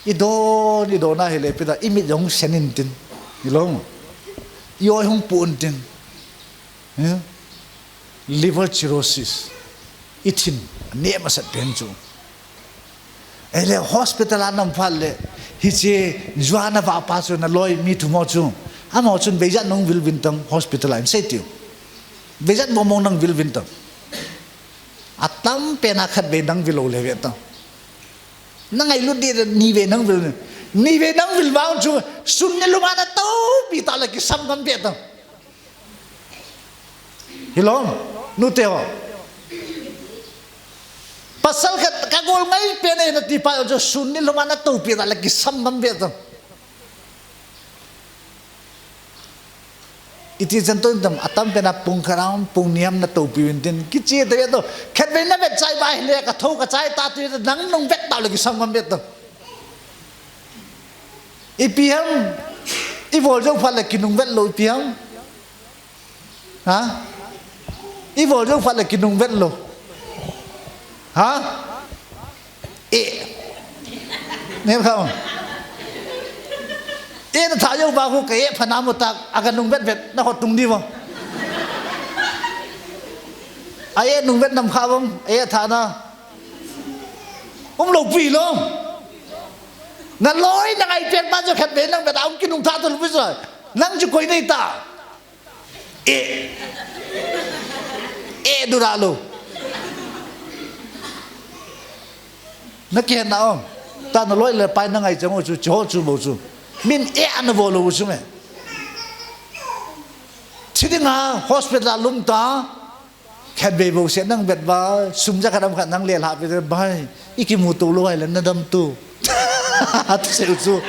i do na he le pi da i mi jong senin tin i long yo hong pun tin liver cirrhosis itin ne ma sat pen chu ele hospital anam phal le hi che juana va pa chu na loi mi thu mo chu amo chun beja nong vil vin tang hospital line sai tiu beja mo mong nang vil vin tang atam pe na khat be nang vil le ve ta nangai lu di ni ve nang vil ba chu sun ne lu ma na to pi ta la ki sam gam be ta hilom nu te ho pasal ka gol ngai pe ne na ti pa jo sun ni luma na to pi da lagi sam bam be to iti jan to dam atam pe na pung kharam pung niam na to pi win tin ki che de to khet be na be chai bai le ka tho ka chai ta tu nang nong vet ta lagi sam bam be to i pi ham i vol jo pha la ki nong vet lo pi ham ha i vol jo pha la ki nong vet lo hả nghe không nó thả vô vào khu cái phần nào một tạc agan nung vét vét nó hoạt tung đi vào ai nung vét nằm khao không ai thả na ông lộc vì luôn nó lối nó ngay trên bao giờ khét bến năng vét ông kia nung thả tôi lúc bây giờ năng chỉ quay đây ta đồ ra luôn nó kia nào ta nó lôi là bài năng ngày trong chú chỗ chú bầu chú min nó vô lù chú mẹ chỉ đi ngà hospital lung ta khét bề bầu sẽ năng vẹt và sum ra cái đâm khả năng liền hạ về bài ít cái mù tù lôi là nó đâm tù sẽ chú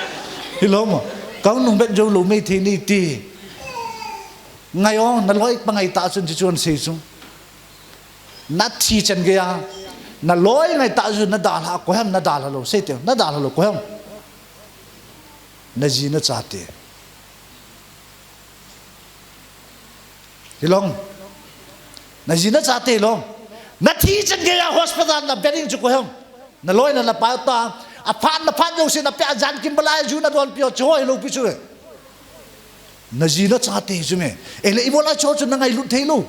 hiểu mà câu nung bên dâu lù mê thì ni ti ngày ông nó lối bằng ngày ta xuân chuan xây xuống nát thi chân kia nó lối ngày ta xuân nó đào hạ có hem nó đào hạ lô xây tiền nó đào hạ lô có hem nó gì nó trả tiền hiểu không nó gì nó trả tiền luôn nó thi chân kia hospital là bedding chụp có hem nó lối nó là bao ta à phát dâu xin nó phải dàn kim balai chú nó đoan piao chơi luôn piao chơi nó gì nó trả tiền chứ mẹ ấy là ibola cho nó ngày lụt thấy luôn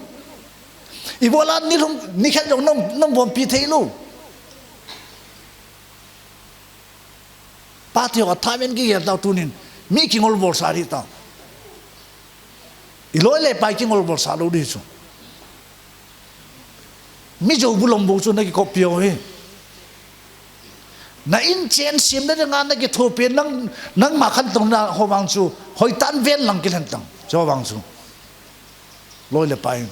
ibola ni không ni khát dòng nông vòng pi thấy luôn ba tiêu thay bên kia tao tu nín mi kinh ngol bol sa đi tao iloi le pai kinh ngol bol sa đâu đi chứ mi dâu bulong bol chứ nó cái copy ấy na in chen sim đấy ngang cái thô tiền nang mà khăn tông na hồ bang chu hồi tan ven lăng cái tông cho bang chu lôi le pai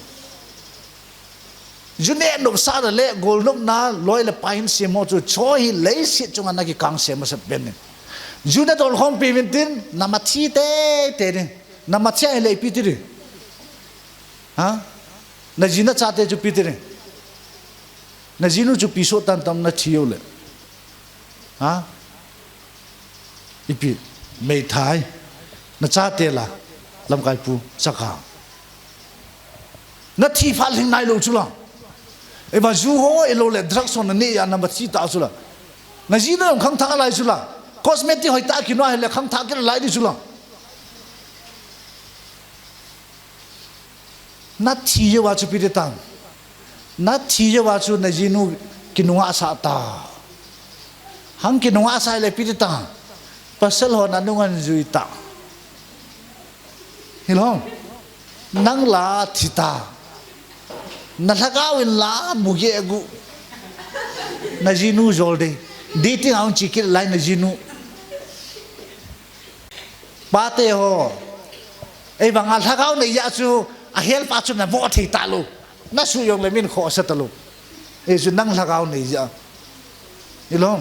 june nộp sa rồi lệ gol nộp na lôi le pai sim mo chu choi lấy xịt trong anh cái cang sim mà sắp bên này june đồn không pi bên tin nằm mà chi thế này nằm mà chi lấy pi thế hả na jina chate chu pi thế na jinu chu pi so tan tam na chiu le hả ipi mei thai na cha te la lam kai pu sakha na thi phal hing nai lo chula e ba ju ho e lo le drugs on ne ya na ma chi ta chula na ji na khang tha lai chula cosmetic hoi ta ki no le khang tha ki lai di chula na thi je wa chu pi de tang na thi je wa chu na ji nu ki nu a sa ta hang ki nong asai le pitita pasal ho nanungan juita hilong nang la thita nalagawin la mugi egu na jinu jolde dating ang chikil lai na jinu pate ho ei bangal thagaw ne ya chu a hel pa chu na bo thita lo na su yong le min kho sa talo e chu nang lagaw ne ya hilong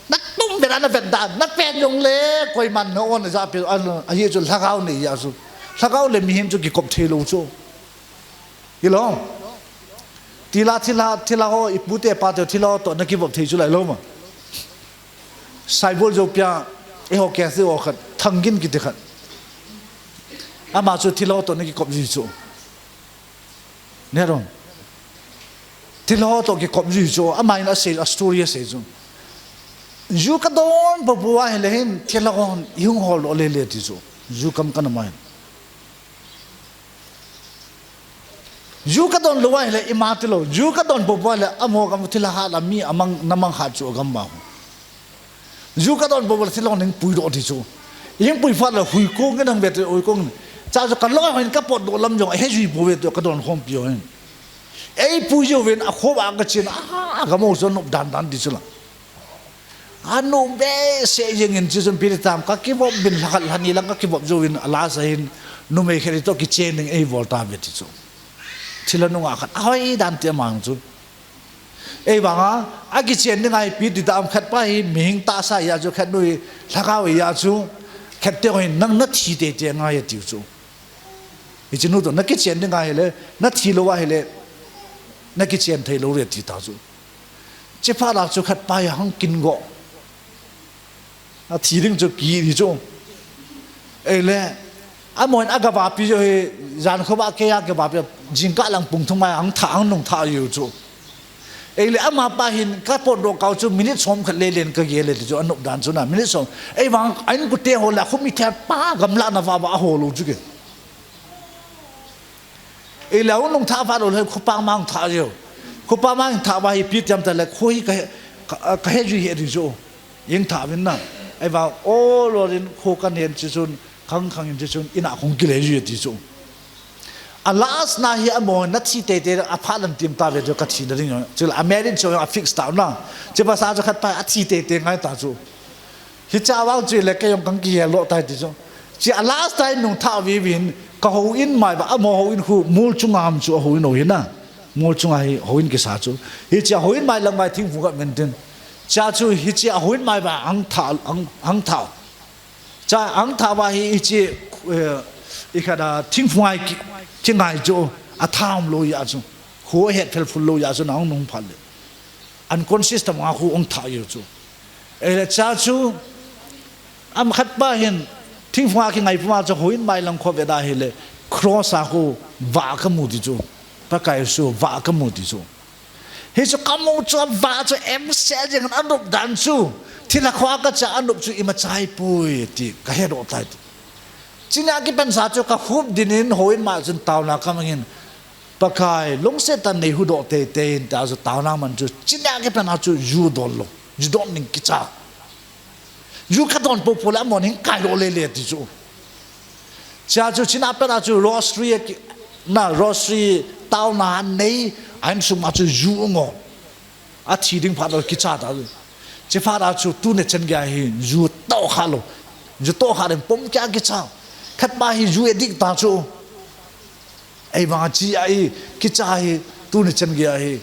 nát tung về đó vẹn đàn nát vẹn dùng lệ quay mặt nó ôn ra phía anh ấy cho thắc áo này giờ số thắc áo lên miếng cho cái cọp thề lâu cho hiểu không thila ho ipute pa to thila to na ki bop thei chu lai lo ma sai bol jo pya e ho kya se o khat thangin ki te khat ama chu thila to na ki kop ji chu ne ron thila to ki kop ji chu ama ina se a story se chu ju ka don babua hele hin thela gon yung hol ole le ti chu ju kam kan mai ju ka don luwa hele imatilo ju ka don babua le amo kam thila ha la mi amang namang ha chu gam ba ju ka don babua thila ning pui do ti chu yeng pui fa la hui ko nge nang bet oi ko cha cho kan lo hin ka pot do lam jong he ju bo bet ka don khom pio hin ei pui jo ven a kho ba ka chin a ga mo so no dan di chu la anu be se yengin chizon piritam ka kibop bin lakal hanilang ka kibop join ala sahin nume kherito ki chening ei volta beti chu thila nu nga khat ai dan te mang chu ei banga agi chen ni ngai pi ditam khat pa hi ming ta sa ya chu khat nui lakaw ya chu khat te hoin nang na thi te te nga ya tiu chu i chinu to na ki chen ni ngai le na thi lo wa hele na ki chen thei lo re ti ta chu che pha la chu khat pa ya hang kin go a thi ding chu ki ri chu ei le a mon aga ba pi jo he jan kho ba ke ya ke ba pe jing ka lang pung thung mai ang tha ang nong tha yu chu ei le ama pa hin ka pot ro kau chu minute som khat le len ka ge le chu anop dan chu na minute som ei wang ain ku te ho la khu mi tha pa gam la na va ba ho lo chu ke ei le ong nong tha va lo le khu pa mang tha yo khu pa mang tha ba hi pi tiam ta le khoi ka he ju he ri chu yeng tha win na ai vào ô lo đến khô can hiện chỉ chun khăng khăng chỉ chun ina không kile ju ti chu alas na hi amo na chi te te a pha lam tim ta ve jo ka thi da ring chu american cho a fix down na che ba sa jo khat pa a chi te te ngai ta chu hi cha wa chu le ke yong kang ki lo tai ti chu chi alas tai nung tha vi win ka ho in mai ba amo ho in hu mul chu ngam chu ho in o hin na mul chu ngai ho in ke sa chu hi cha ho in mai lang mai thing fu ga men tin cha chu hi chi a huin mai ba ang thao cha ang tha ba hi chi ikada thing fuai ki ngai jo a tham lo ya chu ho het fel ful lo ya chu nang nong phal unconscious ta ma khu ong tha yu chu e cha chu am khat ba hin thing fuai ki ngai puma chu huin mai lang kho ve da hi le cross a khu va ka mu di chu pa kai su va ka mu di chu he chu kamu chu va chu em se jeng an rup dan chu thila khwa ka cha an rup chu ima chai pui ti ka he ro tai china ki pan sa chu ka hup dinin hoin ma chun taw na ka mangin pakai long se tan nei hu do te te ta chu taw na man chu china ki pan chu yu dol lo ju don ning ki cha yu ka don po pola morning kai lo le le ti chu cha chu china pa chu rosary na rosary taw na nei anh sung mà chú du ngô, à thì đinh phát rồi kí cha đó, chỉ phát ra chú tu này chân gai hi du tao khá lo, du tao khá đến bom kia kí cha, khát ba hi du edik ta chú, ai mà chỉ ai kí cha hi tu này chân gai hi,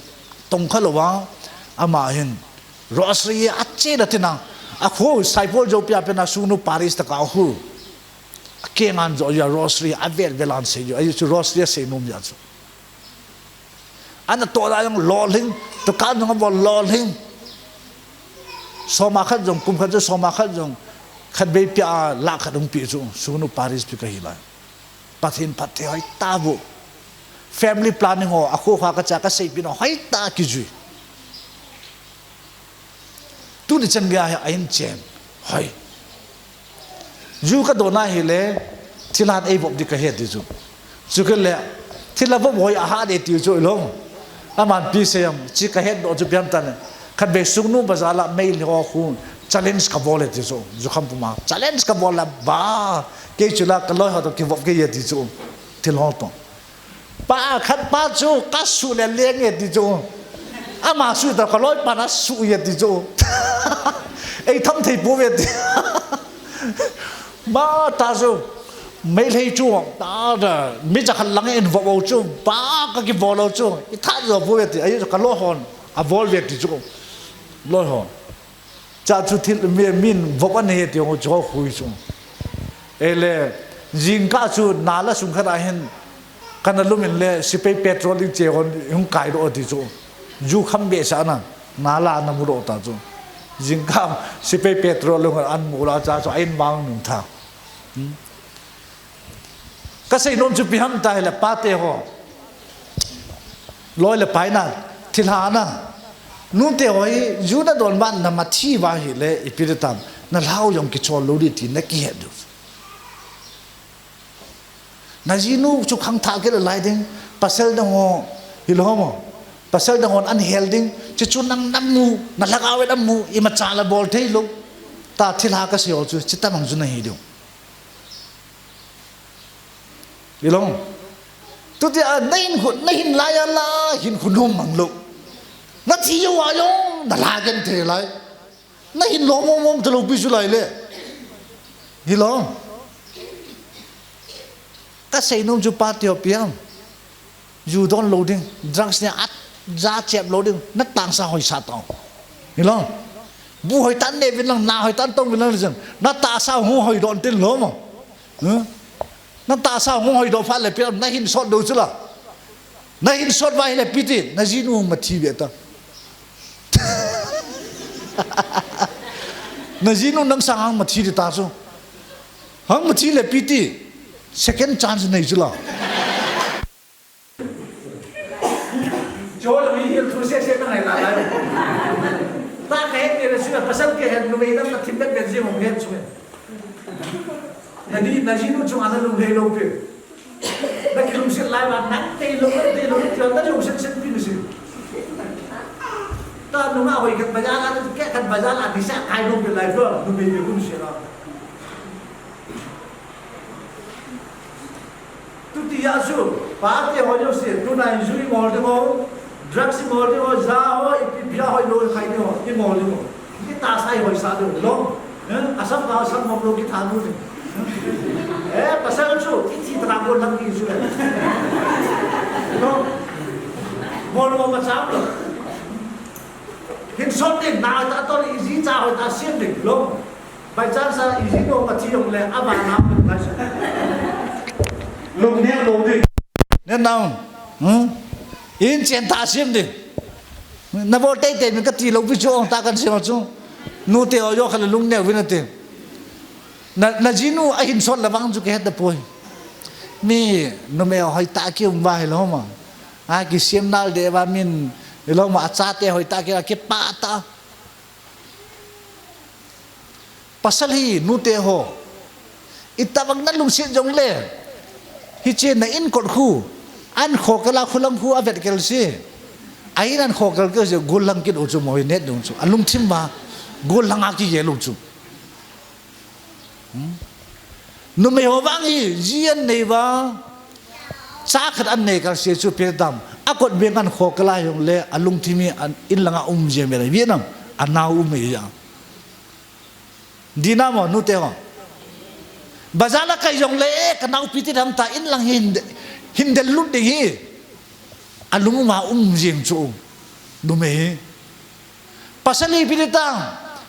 tông khá lo vang, ama hin, rosary à chế đó thế nào, à khu sai phố châu Pia bên na sunu Paris ta cao khu, kia ngan rồi ya rosary à về về làm gì rồi, ai chú rosary sẽ nôm ya chú. Anh tôi đã dùng lò linh, tôi cá dùng vào lò linh, so mà khát dùng cùng khát dùng so mà khát dùng khát bê pia lạc khát dùng pia dùng, sunu Paris pia cái lại, pathin pathe hay ta vụ, family planning ho, aku hoa cái chắc cái xây pin ho hay ta cái gì, tu đi chân gà anh chém, hay, dù cái đồ này hele, thì là ai vọng đi cái hết đi dùng, dù cái lẽ, thì là vọng hỏi à để tiêu rồi luôn. Aman pi xem chỉ cái hết độ chụp biam tan khát về sung nu bazar la mail ho khu challenge ka bole ti so ju kham puma challenge ka bola ba ke chula ka loi ha to ki vop ke ye ti so til ho to pa khát pa chu ka su le leng ye ti so ama su ta ka loi pa na su ye ti so ei tham thei pu ve ti ba ta so mấy thầy chú ta là mấy chắc lắng nghe vào bầu chú ba cái vào lâu chú cái thắt rồi vô việc thì ấy cái lỗ hòn à vô việc thì chú lỗ hòn cha chú thì mình vào anh hết thì ông cho khui chú ấy là riêng cả chú nãy là sung khát anh cái nào lúc mình là xí petrol đi chơi còn không cài đồ thì chú không biết sao nè nãy là anh mua đồ ta chú riêng cả xí petrol luôn anh mua là cha cho anh mang nung thang kasi nôm chụp hâm tai là pate ho loi là pai na thil ha na nôm te hoi ju na don ban na ma thi wa hi le ipiritam na lau yong ki chol lo di ti na ki he du na ji nu chu khang tha ke lai ding pasal da ho hi lo mo pasal da hon an helding chu chu nang nam mu na lagawe dam mu i ma cha la bol thei lo ta thil ha ka se ho chu chita mang ju na hi du Ilong, tu dia nahin laya la hin kunum manglo, na tiyo ayo na lagan te lai, nahin lomong telo bisu lai le, ilong, kasi nung jupa tiyo piam, you don't loading, drugs niya at za chep loading, natang sa hoy satong, ilong, buhay tan ne bilang na hoy tan tong bilang lisan, nata sa hoy don tin lo mo, nó ta sao không hỏi đồ phát lại biết nó hin sót đâu chứ là nó hin sót vai lại biết đi nó gì nu mà thi vậy ta nó gì nu nâng sang hàng mà thi thì ta sao hàng mà thi lại biết đi second chance này chứ là chỗ là mình hiểu thu xe cái này là ta cái hết này là suy là pasal cái hết nó bây giờ nó tìm được cái gì mà hết rồi na ji nu chung ana lung hei lo pe na ki lung sit lai ba nan te lo ti na lung sit pi nu si ta nu na hoi kat bazar la ke kat bazar la ni sa kai lo pe lai lo nu be ku si la tu ti ya su pa te ho jo si tu na injury mo de mo drugs mo de mo za ho i pi ho lo khai de ho ki mo de mo ki ta sai hoi sa de lo asam ka asam mo lo ki tha nu de pasal tu kita terangkan lagi sudah. No, mau macam tu. เห็นสดเด็กนาตาตอนอีซีจ้าหอยตาเสียงเด็กลงใบจ้าซาอีซีลงมาที่ลงเลยอาบาน้ำเป็นไรลงเนี่ยลงดิเนี่ยน้องอินเชียนตาเสียงดินับว่าเตะเตะมันก็ตีลงพิจารณาตากันเสียงจุนูเตะเอาโยกขลุ่งเนี่ยวินาทีนาจีนูไอหินสดระวังจุกเหตุป่วยมีนุ่มเอวหอยตาเกี่ยวมาให้เรามากิเสียมนาลเดวามินเรามาอาจารย์หอยตาเกี่ยวกับปาตาpasal hi nu te ho itawag na lungsin jong le hi chen na in kot khu an kho kala khulang khu avet kel si ai nan kho kal ke gulang kin u chu moi net dung chu alung thim ba gulang a ki ye lu chu nu me ho wang hi jian nei ba cha khat an nei kal si chu pe dam akot bengan kho kala yong le alung thimi an in langa je me vietnam anau me ya dinamo nu te ho bazala kai jong le kanau piti dam ta in lang hindel lut de hi alung ma jeng chu du me pasali piti tang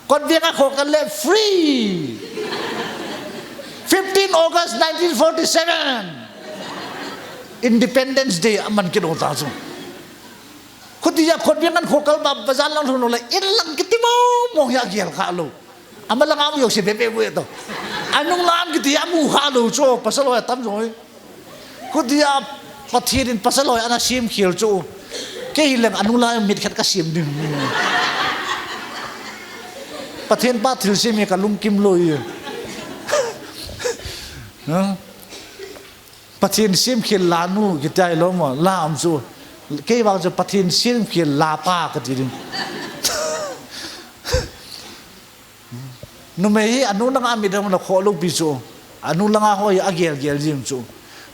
kon vianga kho kan le free 15 August 1947 Independence Day aman kin ota chu khutiya kon viangan kho kal ba bazala lu le in lang kitimo mo ya gial kha lo amalang amo yung si Pepe mo ito anong laan kiti amu halo cho pasaloy tam rồi kudiya pathirin pasaloy ana sim khil cho ke hilang anong laan mit khat ka sim din pathin pa thil sim ka lung kim loy pathin sim khil lanu kitai lo mo la am cho ke bang cho pathin sim khil la pa ka tin nu me hi anu langa mi dam na kho lu pi chu anu langa hoi agel gel jim chu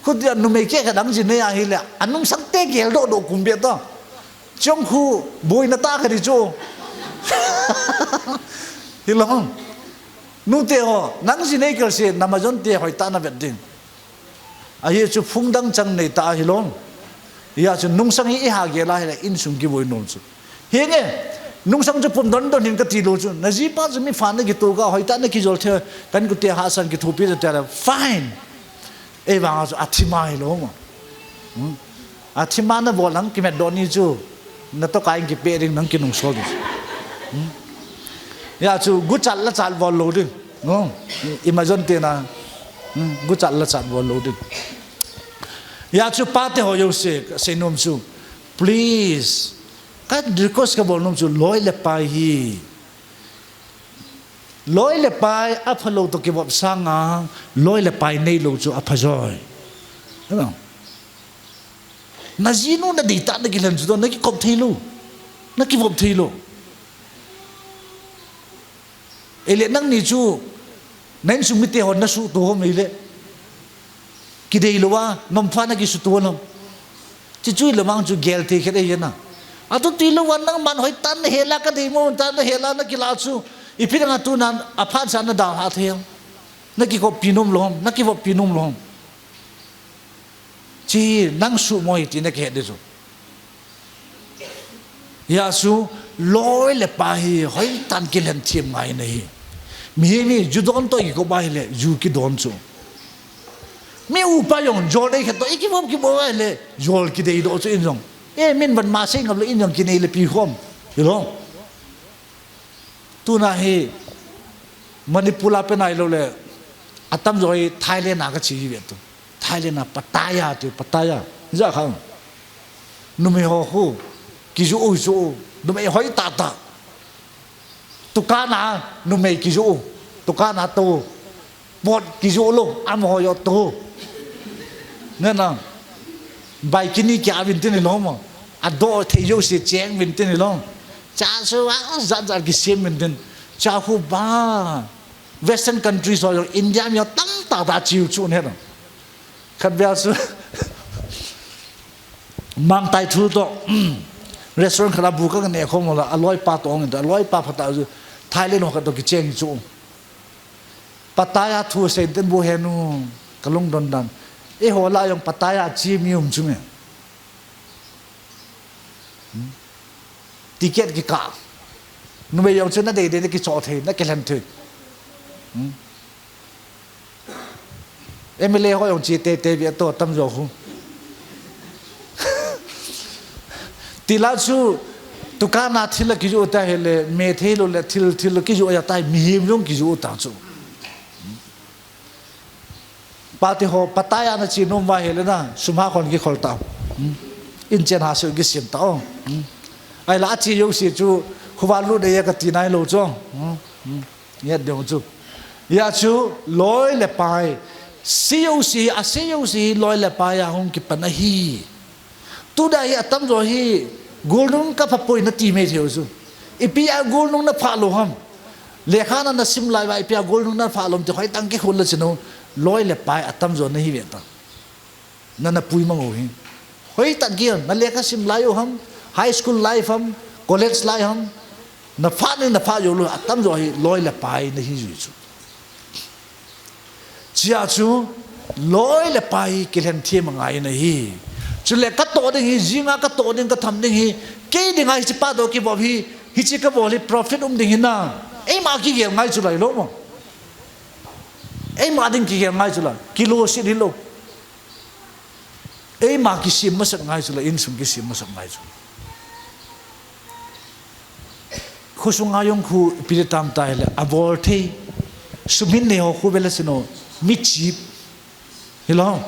khud ya nu me ke ka dang jin ne ya hi le anu sak te gel do kum be to chong khu boi na ta ka di chu hi long nu te ho nang jin ne kel se namajon te hoi ta na bet din a ye chu phung dang chang nei ta hi long ya chu nung sang hi ha ge la hi in sung ki boi non chu he nge nung sang chu pum don don hin ka ti lo chu na ji pa chu mi fan na ki to ga hoi ta na ki jol the kan ku te ha san ki thu pi ta fine e ba chu athima hi lo ma athima na bolang ki me don ni chu na to kai ki pe ring nang ki nung so ya chu gu chal la chal bol lo din no imagine te na gu chal la chal bol lo din ya chu pa te ho yo se nom chu please kan request ka bol nom chu loi le pai hi loi le pai a phalo to ke bob sanga loi le pai nei lo chu a phajoi no na jinu na dita na gilan chu na ki kop thilo na ki bob thilo ele nang ni chu nen su mite hon na su to ho mai le ki dei lo wa nom fa na ki su to no chi chui lo mang chu gel te khe dei na atu tilo wan nang man hoi tan hela ka dei mo tan hela na ki la chu ipin nga tu nan aphan san na da ha the na ki ko pinum lom na ki bo pinum lom chi nang su moi ti na ke de chu ya su loi le pa hi hoi tan ki len thim ngai nei mi ju don to ki ko ba le ju ki don chu mi u pa yong jol dei kha to ki bom ki bo le jol ki dei do chu in jong min ban ma sing ngam le in jong ki nei le pi khom hi lo tu na he manipula pe nai lo le atam joi thailand na ka chi ve tu thailand na pataya ja khang nu me ho hu ki ju u ju nu me hoi ta tu ka na nu me ki ju tu ka na tu bot ki ju lo am ho yo tu na na bai kini ki avin tin lo mo ado the yo se cheng min tin lo cha su za ki sem min tin cha hu ba western countries or india mi tam ta chiu chu ne no khat bia su mang tai thu to restaurant khara bu ka ne khom la aloi pa to ng da aloi pa phata ju thailand ho ka to ki cheng chu pataya thu se ten bu henu kalung don dan e ho la yong pataya chi mium chu me ticket ki ka nu bây giờ nó để cái chỗ thế nó cái lần thứ em lấy hỏi ông chị tê việc tôi tâm rồi không tí lá chú tụ cá na thil là cái chỗ ta hele mẹ thế luôn là thil là cái chỗ ya tai mìm luôn cái chỗ ta chú bà thì họ bắt tay anh chỉ nôm vai hele na sumha con cái khol tao in chen ha sự cái xiêm tao ai lá chỉ yêu sĩ chú khu vực lúc đấy cái tin này lâu chưa nhất điều chú ya chú lối lệ bài siêu sĩ lối lệ bài không kịp bận hi tu đây tâm rồi hi golung ka phapoi na ti me theo chú ipia golung na phalo ham lekhana na sim lai vai ipia golung na phalom te khoi tang ke khol la chino loi le pai atam zo na hi ve ta na pui mango hi hoi ta gian na lekha sim lai o ham high school life ham college life ham na pha yo lo atam zo hi loi le pai na hi ju chu chia chu loi le pai ke len thi mangai na hi chu le ka to ding hi jinga ka to ding ka tham ding hi ke ding ai chi pa do ki bo hi chi ka bo li profit ding hi na ei ma ki ge ngai chu lai lo mo ei ma ding ki ge ngai chu la kilo si di lo ei ma ki sim ma sak ngai chu la in sum ki sim ma sak ngai chu khu sung ayong khu pi tam tai le abol the sumin ne ho khu bela sino mi chip hello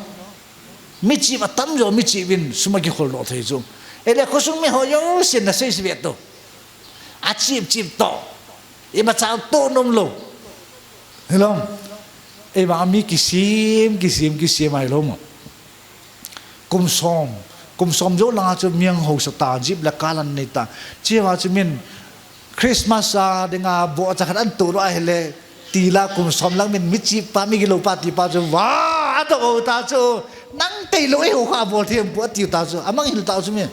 mi chip atam jo mi chipin suma ki khol lo thei chu ele khu sung me ho yo sin na sei svet to a chip to e ma chao to nom lo hello e ba mi ki sim ai lo mo kum som jo la chu miang ho sa ta jip la kalan nei ta chi wa chu min Christmas a denga bo cha khan tu ro ai le ti la kum som lang min mi chi pa mi ki lo pa ti pa chu wa to ta chu nang te lo e ho kha bo thiam bo ti ta chu amang hil ta chu mi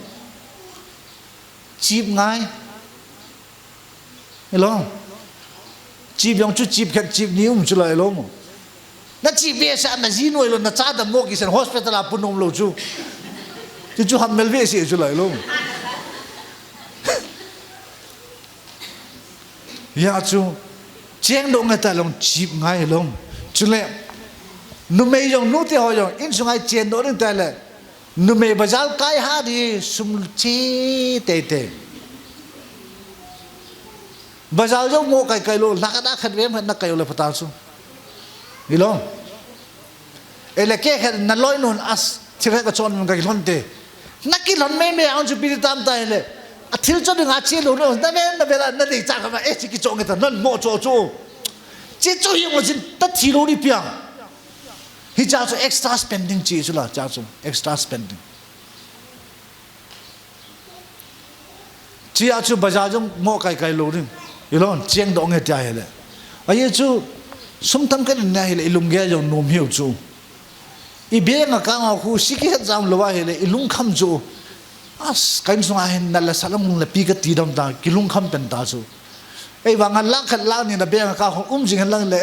chip ngai hello chip yong chu chip khat chip ni chu lai lo mo na chip be sa na ji noi lo na cha da mo ki san hospital a punom lo chu chu ham mel ve si chu lai lo ya chu cheng do ngata long chip ngai long chu le nu me yong nu te ho yong in sungai chen do ning ta le nu me bazal kai ha di sum chi te bazal jo mo kai lo la ka da khat ve na kai lo pata su ni lo ele ke khat na loi nun as chire ka chon ka lon te na ki lon me ang chu pi tam ta le a thil cho nga che lo no na ve na de cha ka ma e chi ki chong ta nan mo cho che cho hi mo jin ta thi lo ni piang hi cha cho extra spending chi chu la cha cho extra spending chi a chu bazar jong mo kai lo ring ilon cheng do nge ta hele ai chu sum tam ka na hele ilung ge jong nom hiu chu i be nga ka nga khu siki hat jam lo wa hele ilung kham chu as kain sunga hen na la salam la pi ka ti dam ta kilung kham pen ta chu ei wa nga la khat la ni na be nga ka khu jing lang le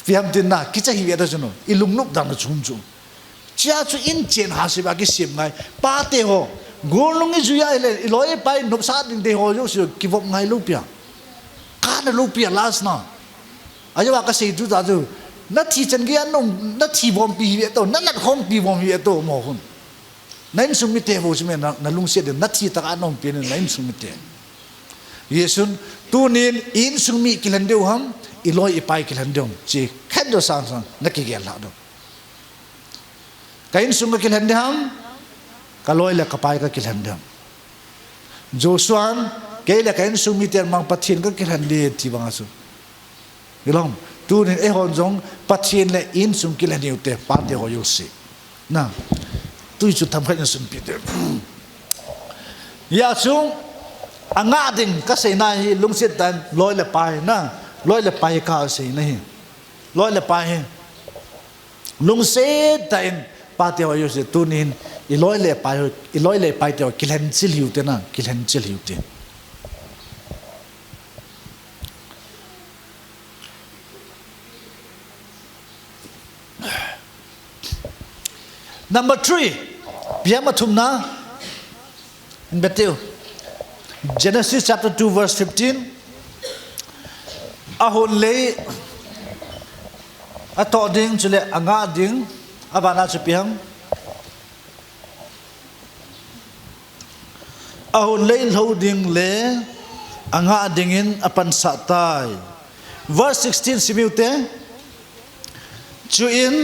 fiam tin na ki cha hi da chu no ilung nup dam chum chu chia chu in chen ha si ba ki sim ngai pa te ho golung i ju ya hele loi pai nup sa din de ho yo su ki vop ngai lu pia ka na lu pia las na ayo wa ka sei tu ta chu na thi chen gi an nong na thi bom pi ve to na khom pi bom ve to mo hun nain sumite ho chme na lung se de na thi ta an nong pi na nain sumite yesun tunin in sumi kilandeu ham iloi ipai kilandeu chi khan do sang na ki gel la do kain sum kilande ham kaloi la kapai ka kilande josuan ke la kain sumite mang pathin ka kilande thi banga su ilom tunin e hon jong pathin le in sum kilandeu te pa te ho yo si na tui chu tham khan sum pi te ya chung anga ding ka sei na hi lung sit dan loi le pai na loi le pai ka sei na hi loi le pai lung se dan pa te ho yo se tunin i loi le pai te kilen chil hiu te na kilen chil hiu te number 3 biama thumna in Bethel Genesis chapter 2 verse 15 ahun le ato ding chule anga ding abana chupiang ahun le lo ding le anga dingin apan sa tai verse 16 sibiute chu in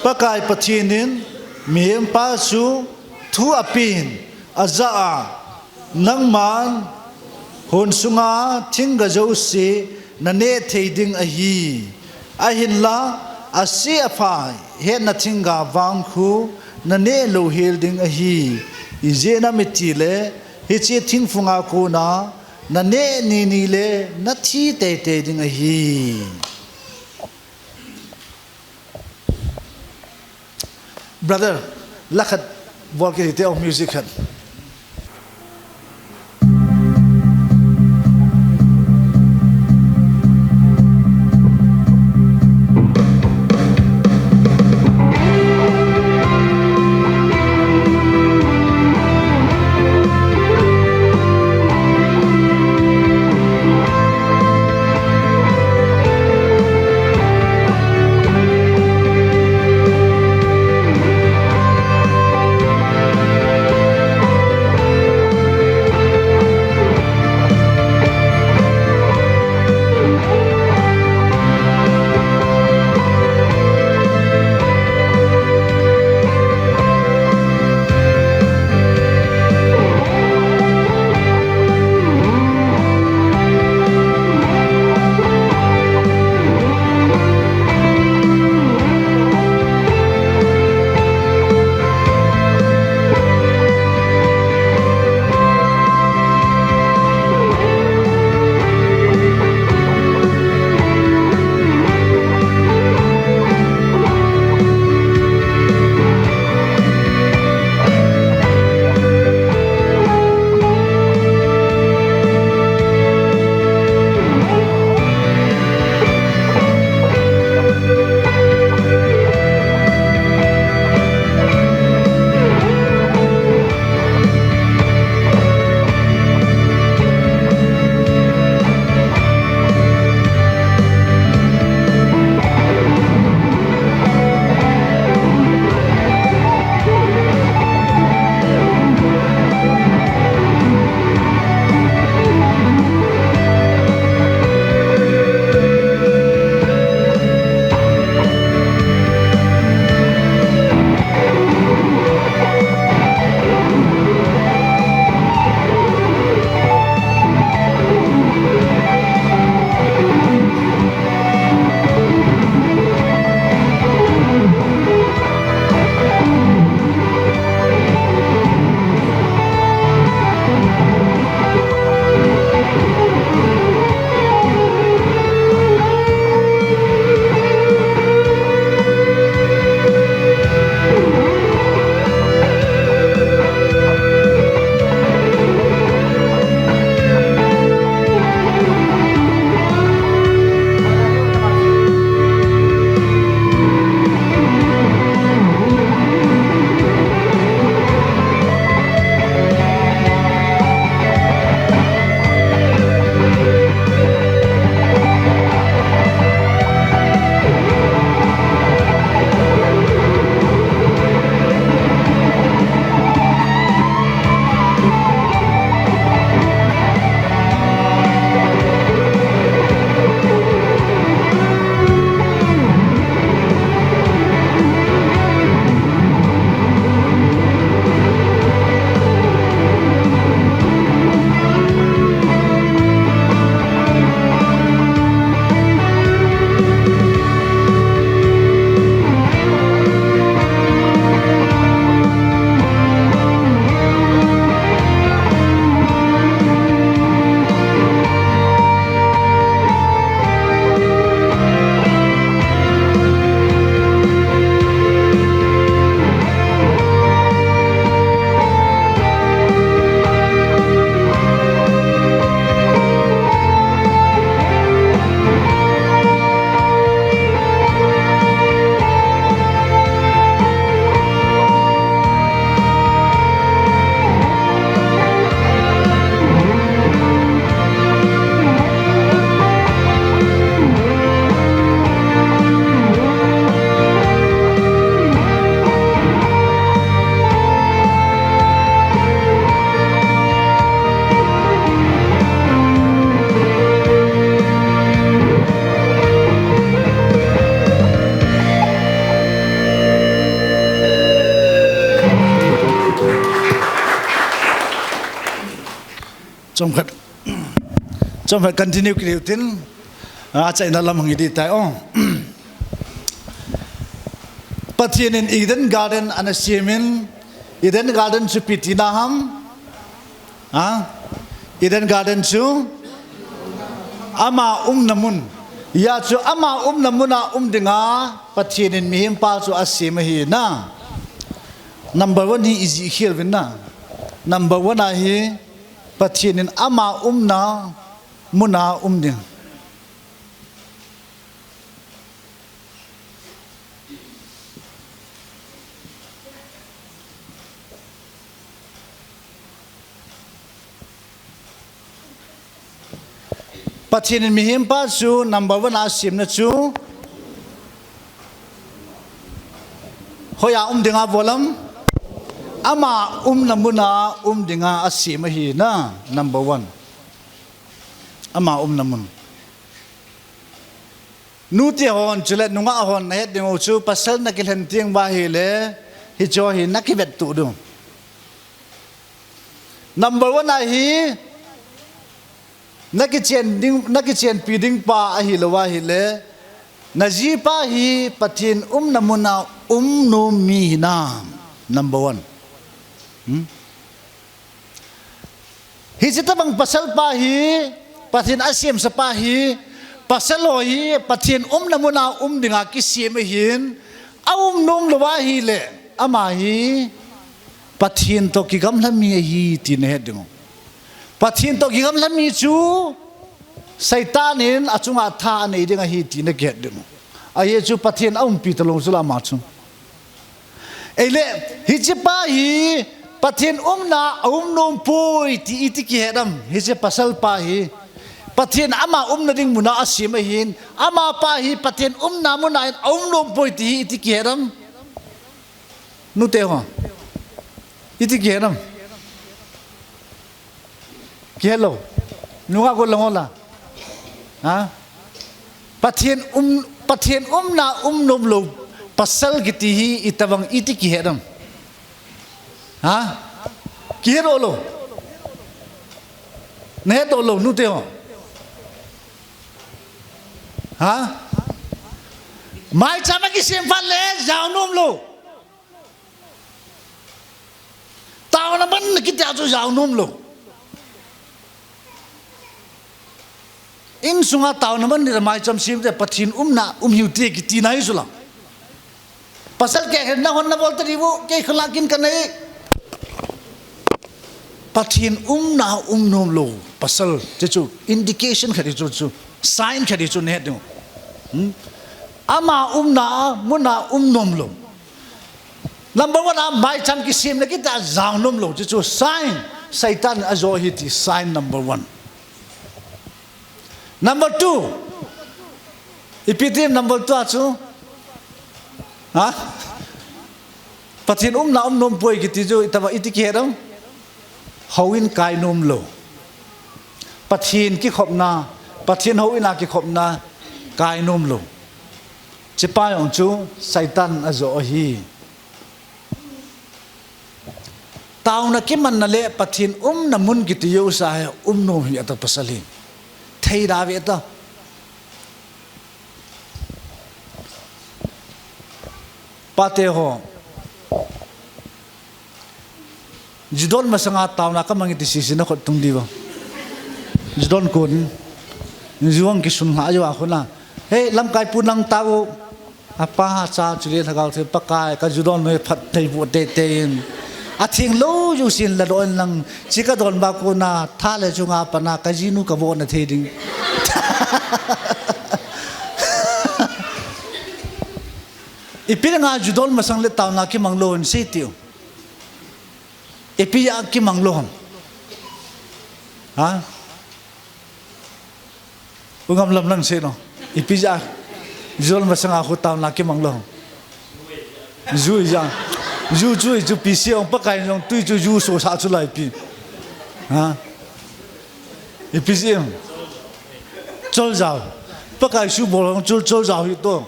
pakai pathinin miem pa chu thu apin aza nang man hon sunga thinga jo si nane theiding a hi a hin la asi afai he na thinga wang khu nane lo hil ding a hi izena mitile hi chi thing funga ko na nane ni le na thi te te ding a hi brother lakhat volke te of music han cho phải continue cái điều tin chạy nó làm gì đi tại ông Pathian in Eden Garden anasimin Eden Garden chu pitina ham Eden Garden chu ama namun ya chu ama namuna dinga Pathian in mihim pa chu asim hi na number 1 hi Ezekiel vinna number 1 hi Pathian in ama na muna ding Pathian in mihim pa chu number 1 asim na chu hoya dinga volam ama namuna dinga asim hi na number 1 ama namun nuti hon chulet nunga hon het dingo chu pasal na kilhan tiang ba hi le hi cho hi nakibet tu du number 1 hi nakichen piding pa ahi lawa hi le naji pa hi Pathian namuna no mi na number 1 hi sitabang pasal pa hi Pathian asim sa pa hi pasal hi Pathian namuna dinga kisim hin nom lawa hi le ama hi Pathian to kigam lami hi tin het dingo Pathian to gigam lami chu Saitanin achunga tha nei dinga hi tin get dingo aye chu Pathian pi talong sula ma chu ele hi chipa hi Pathian na nom poi ti ki hedam hi che pasal pa hi Pathian ama na ding muna asim hin ama pa hi Pathian na muna nom poi ti ki hedam nu te ho iti ki hedam Hello, nunga ko langola, Pathian na nom lo pasal gitihi itawang iti kiheram, kihero lo, neto lo nuteo, mai chama kisim le jauh nom lo, tahu naman kita tu jauh nom lo. In sunga tao naman ni ramai cham sim te Pathian na hiuti ki tinai sula pasal ke na hon na bolte ribu ke khalakin kanai Pathian na nom lo pasal chu indication khari chu sign khari chu ne do ama na muna nom lo number 1 mai cham ki sim na kita zang nom lo chu sign Satan azo hiti sign number 1 Number 2, ipitim number 2 achu, Pathian na nom poi kiti jo itawa iti kiheram, hawin kai nom lo, Pathian ki khopna, Pathian hawin ki khopna kai nom lo, cipa yong chu Satan azo hi, tao na kiman na le Pathian na mun kiti yo sa nom hi ata pasali. Thay ra vậy ta pate ho jidon masanga taw na ka mangi decision na ko tung di ba jidon kun juang ki sun ha jo akhona he lam kai punang taw apa cha chule thagaw the pakai ka jidon me phat thei bu te te athing lo yu sin la don lang chika don ba ko na tha le chunga pana ka jinu ka bo na the ding ipinanga judol masang le taw na ki manglon si tiu ipiya ki manglon ungam lam lang se no ipiya judol masang aku taw na ki manglon zui ja Ju PC ông pakai yang tu ju so sa chu lai pi PC chol jao pakai su bol chol jao hi to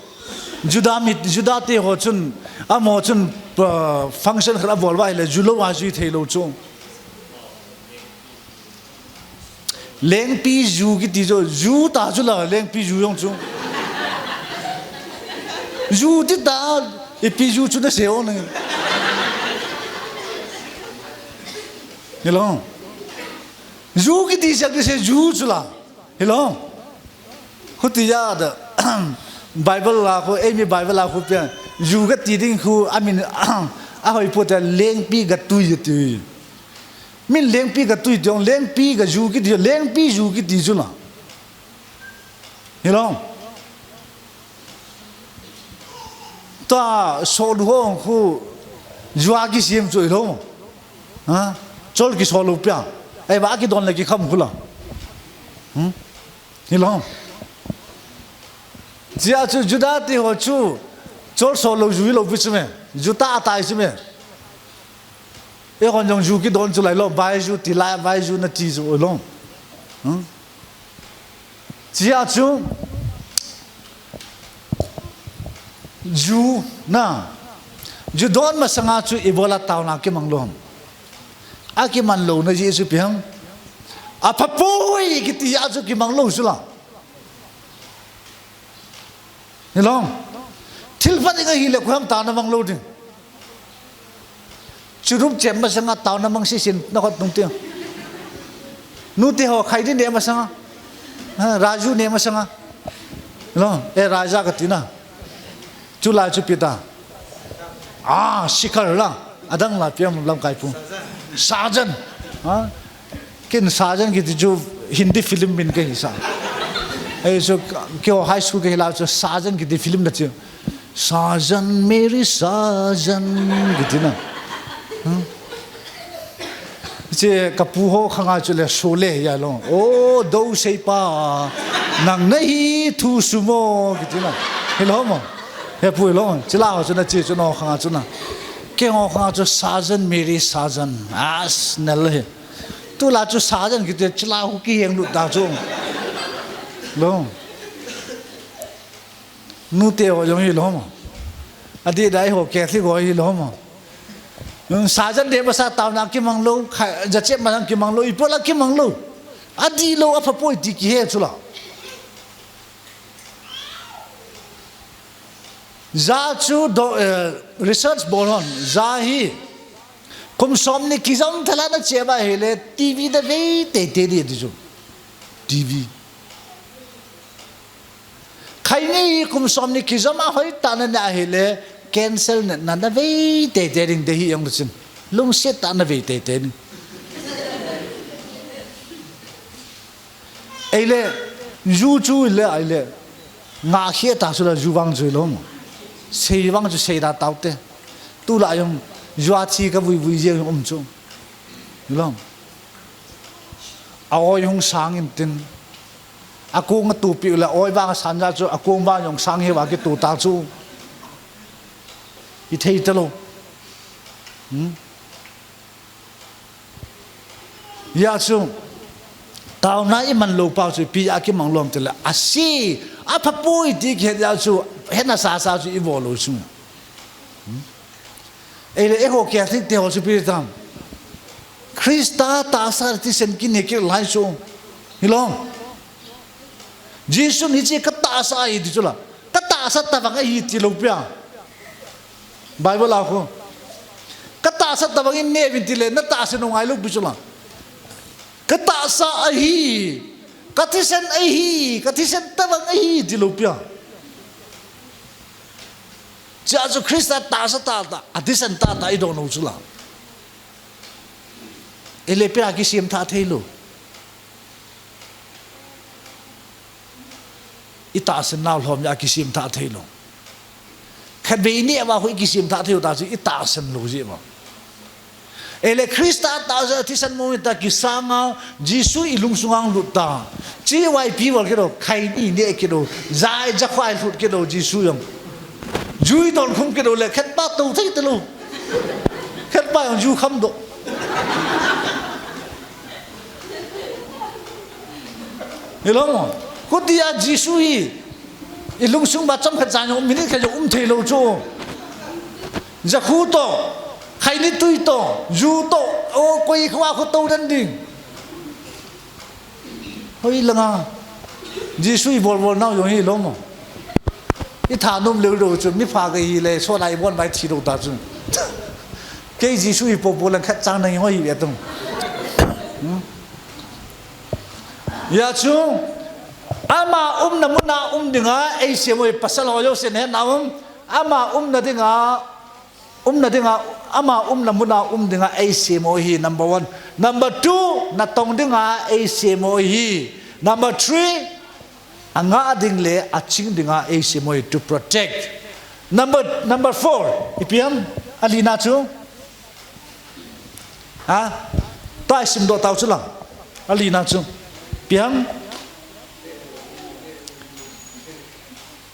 juda te ho chun amo chun function khra bol wai le julo wa ju thei lo chu leng pi ju ki ti jo ju ta chu la leng pi ju yong chu ju ti ta e pi ju chu na se o ne hello ju ki ti sak se ju chu la hello khu ti ya da bible la ko e mi bible la ko pe ju ga ti ding khu I mean a hoi po ta leng pi ga tu yu ti min leng pi ga tu tiong leng pi ga ju ki ti leng pi ju ki ti chu la hello ta so lu ho khu jua ki sim chu lo ha chol ki so lu pya ai ba ki don la ki kham khu la hello Jia chu juda ti ho chu chol so lo ju lo bi chme juta tai chme e kon jong ju ki don chu lai lo bai ju ti lai bai ju na ti zu lo Jia chu ju na ju don ma sanga chu ibola taw na ki mang lo a ki man lo na ji su piang a pha poi ki ti ya chu ki mang lo su la Hello, tilpan inga hile kuam tao namang loading. Churup cem masanga tao namang sisin nakot nung tiang. Nuti ho khaidi ne masanga, Raju ne masanga. Hello, Raja katina. Chula chupita. Shikar lang. Adang la piam lam kaipu. Sajan. Kin sajan gitu ju Hindi film bin ke hisa. So kyo high school ke hilaw so sajan gitu film na chiyo sajan meri sajan gitu na che kapuho khanga chule sole ya lo o do sei pa nang nahi thu sumo gitu na hello mo he pu lo chila ho chuna chi chuno khanga chuna ke ho khanga cho sajan meri sajan as nal he tu la cho sajan gitu chila ho ki heng lu da cho lo nu te ho jong hi lo mo adi dai ho ke thi go hi lo mo sajan de basa taw na ki mang lo ja che ma ki mang lo ipola ki mang lo adi lo apa poi ti ki he chula za chu do research bolon za hi kum som ni ki jong thala na che ba hele tv da ve te te di ju tv Kaini kum somni kizama hoi tana na hele cancel na na ve te te ring de hi yang chin lung set ta na ve te te ni ele ju chu le ele nga khie ta su la ju wang ju lo mo sei wang ju sei da tao te tu la yong jua chi ka vui vui je chu lo a o yong sang im tin aku ngatu pi la oi ba san ja chu aku ba yong sang he wa ki tu ta chu I thei ta lo ya chu tao na I man lo pa chu pi a ki mang lom te la asi a pha poi ti ke ja chu he na sa sa chu I vo lo chu e le e ho ke thi te ho chu pi tam Krista ta sa ti sen ki ne ke lai chu hilong Jesus ni che kata sa I di chula kata sa ta bang I ti lo pya Bible la ko kata sa ta bang ne bin ti le na ta se no ngai lo bi chula kata sa hi katisen hi katisen ta bang hi ti lo pya Jesus Christ ta sa ta ta adisen ta ta I don't know chula ele pya ki sim tha thelo ita sen naw hlom ya kisim ta thailo khat be ni ba hoi kisim ta thailo ta chi ita sen lo ji ma ele Krista ta za ti san mo ta ki sanga Jisu ilung sungang lu ta chi wai pi wal ke do khai ni ne ke do zai ja khwai lut ke do Jisu yong jui don khum ke do le khat ba tu thai ta lo khat ba yong ju kham do hello mo ko dia Jisu hi ilung sung ba cham khat jang minute kha jo thei lo chu ja khu to khai ni tui to ju to o koi khwa khu to dan ding hoi langa Jisu bol nau yong hi lomo I tha num leu do chu mi pha ga hi le so lai bon bai thi do ta chu ke Jisu I bol lan khat chang nang hoi ye tum ya chu ama namuna dinga ai se moi pasal ho yo se ne naum ama na dinga ama namuna dinga ai se mo hi number 1 number 2 na tong dinga ai se mo hi number 3 anga ding le aching dinga ai se mo to protect number 4 ipiam alina chu ha tai sim do tau chu lang alina chu piam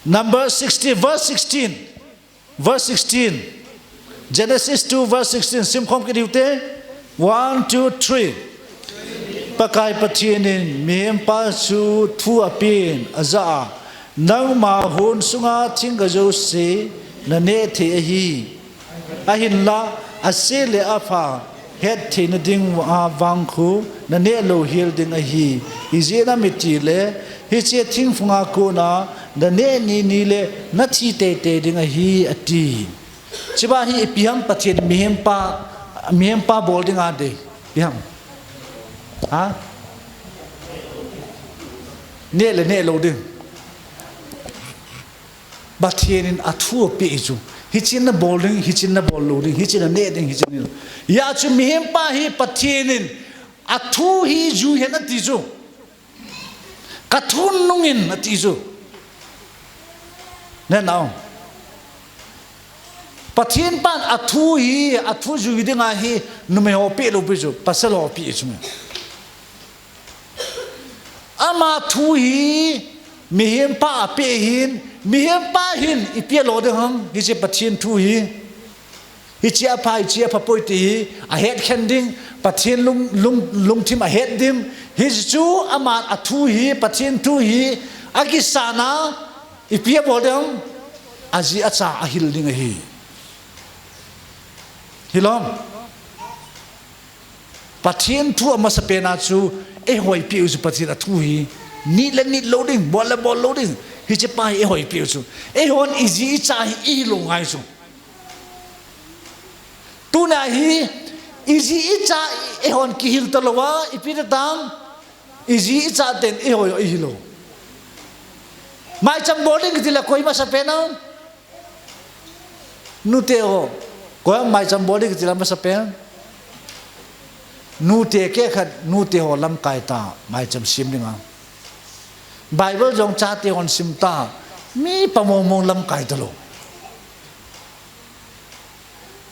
Number 60, verse 16. Genesis 2, verse 16. Simkhom ke diute. 1, 2, 3. Pakai patienin miem pa su thu apin aza. Nang mahun sunga tingga jose na ne the hi. Ahin la asile afa het the na ding wangku na ne lo hil ding ahi. Izena mitile hiche ting funga ko na da ne ni le na chi te ding a hi ati chiba hi piam pathian mihem pa bol ding a de piam ha ne lo ding pathian in athu pe ju hichin na bowling hichin na ball loading hichin na ne ding hichin ya chu mihem pa hi pathian in athu hi ju he na ti ju kathun nungin na ti ju nên nào pathian pan athu ju viding a hi nume ho pe lo pe ju pasal ho pe ju ama thu hi mihem pa pe hin ipia lo de hang hi che pathian thu hi chia pa poi ti a head khending pathian lung thim a head dim hi chu ama athu hi pathian thu hi agisana ipia bodam azi acha ahil ding hi hilom pathian thu ama sapena chu e hoi pi u pathian athu hi ni loading bol loading hi che pa e hoi pi chu e hon izi cha hi I lo ngai chu tu na hi izi cha e hon ki hil talowa ipina tam izi cha ten e hoi I lo mai cham boarding kitila koi ma sapena nute ho ko mai cham boarding kitila ma sapena nute ke khat nute ho lam kai ta mai cham sim ninga bible jong cha te hon sim ta mi pamomong lam kai ta lo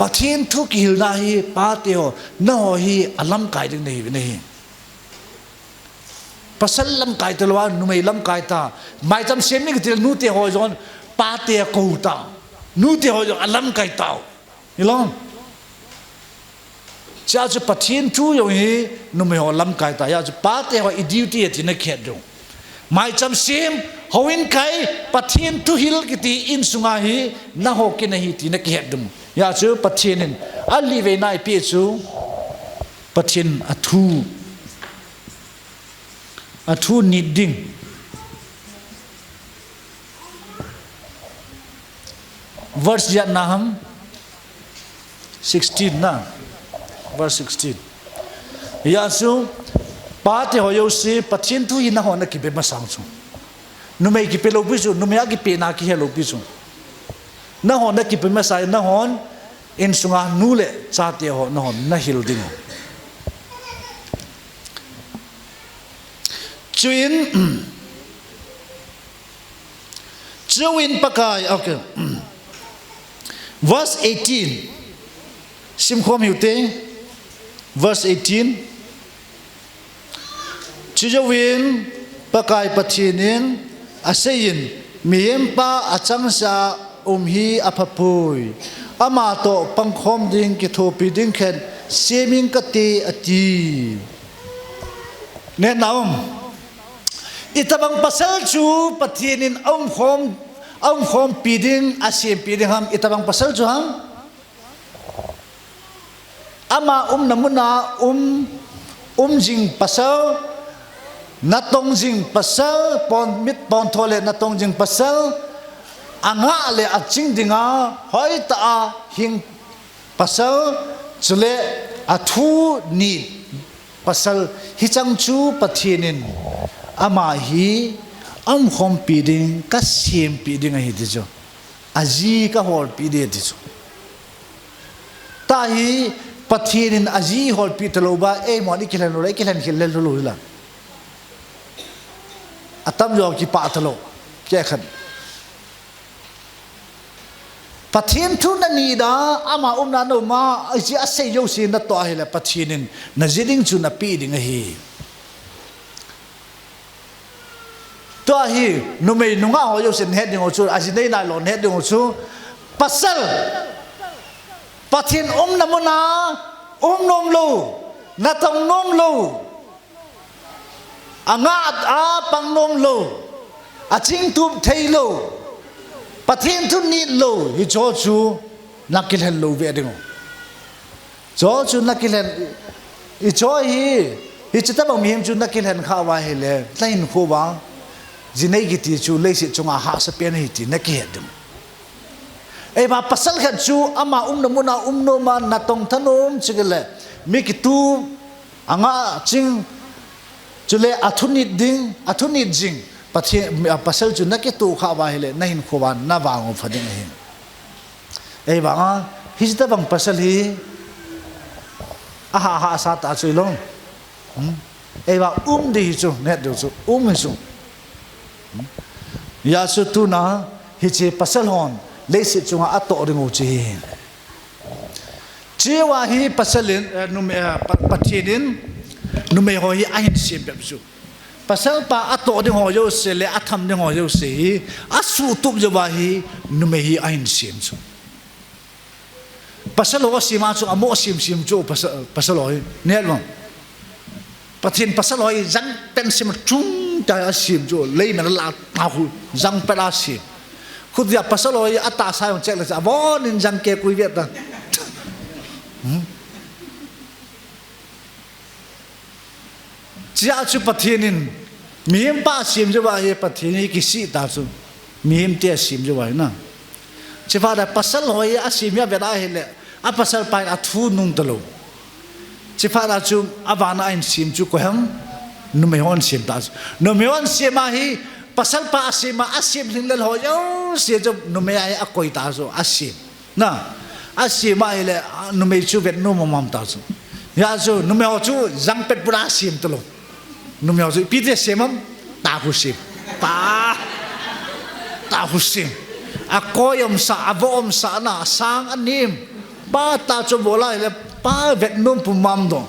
pathian thu ki hil na hi pa te ho na ho hi alam kai ding nei pasal lam kai ta lawa numei lam kai ta mai cham sem ni kitil nu te ho jon pa te ko ta nu te ho jon alam kai ta hilom cha chu pathian thu yo hi numei ho lam kai ta ya chu pa te ho I duty ti na khet do mai cham sem hoin kai pathian thu hil kiti in sunga hi na ho ke na hi ti na khet dum ya chu pathian ali ve nai pi chu pathian athu needing verse ya naham 16 na verse 16 ya su pa te ho yo se pathian thu ina ho na ki be ma sang chu numei ki pe lo bi chu numei ki pe na ki he lo bi chu na ho na ki pe ma sai na hon in sunga nu le cha te ho na hon na hil ding Chuin pakai okay verse 18 simkhom hiute verse 18 Chuin pakai pathinin asein miem pa achangsa hi aphapui ama to pangkhom ding ki thopi ding khen seming kati ati ne naum itabang pasal chu pathianin om khom piding asiem piding ham itabang pasal chu ham ama namuna jing pasal na tong jing pasal pon mit pon thole na tong jing pasal anga le aching dinga hoi ta hing pasal chule athu ni pasal hichang chu pathinin ama hi am khom pi ding ka sim pi ding hi ti jo aji ka hol pi de ti jo ta hi pathinin aji hol pi talo ba e mo ni kilan lo kilan khil le lo la atam jo ki pa talo ke khan pathin thu na ni da ama na no ma aji ase yo sin na to hi la pathinin na jiding chu na pi ding hi to hi nu me nu nga ho yo sin he ding chu aji nei na lon he ding chu pasal pathin na mo na nom lo na tong nom lo anga a pang nom lo a ching tu thei lo pathin tu ni lo hi cho chu nakil hen lo ve ding cho chu nakil hen i cho hi chita bang mihim chu nakil hen kha wa he le tlain kho ba jinai gi ti chu le si chunga ha sa pen hi ti nakil dum e ba pasal khan chu ama na mo na no ma na tong thanom chigele mi ki tu anga ching chule athuni jing pathe pasal chu nakki tu kha wa hele na hin khoban na wango phading hi ei banga hijta bang pasal hi aha sa ta chu long ei ba di chu net du chu hi chu ya su tu na hi che pasal hon le si chu a to ringu chi chi wa hi pasalin nu me pathinin nu me ho hi ahin sim be chu pasal pa ato de ho yo se le atham de ho yo se asu tup je ba hi nu me hi ain sim chu pasal ho sima chu amo sim chu pasal ho ne lo pathin pasal ho jang pen sim chung ta sim chu le na la ta hu jang pe la sim khud ya pasal ho ata sa on chek la sa bon in jang ke kui vet ta chia chu pathinin mihim pa sim jo ba ye pathini ki si ta chu mihim te sim jo ba na chifa da pasal hoi a sim ya bera hele a pasal pa a thu nung talo chifa da chu avana in sim chu ko ham nu me hon sim ta nu me hon sim ma hi pasal pa asim ling lel ho yo se jo nu me ai a koi ta so asim na asim ma hele nu me chu vet nu mam ta chu ya chu nu me ho chu jang pet pura sim talo nu me ho pi de semam ta hu sim pa ta hu sim a koyom sa avom sa na sang anim ba ta chu bola le pa vet num pu mam do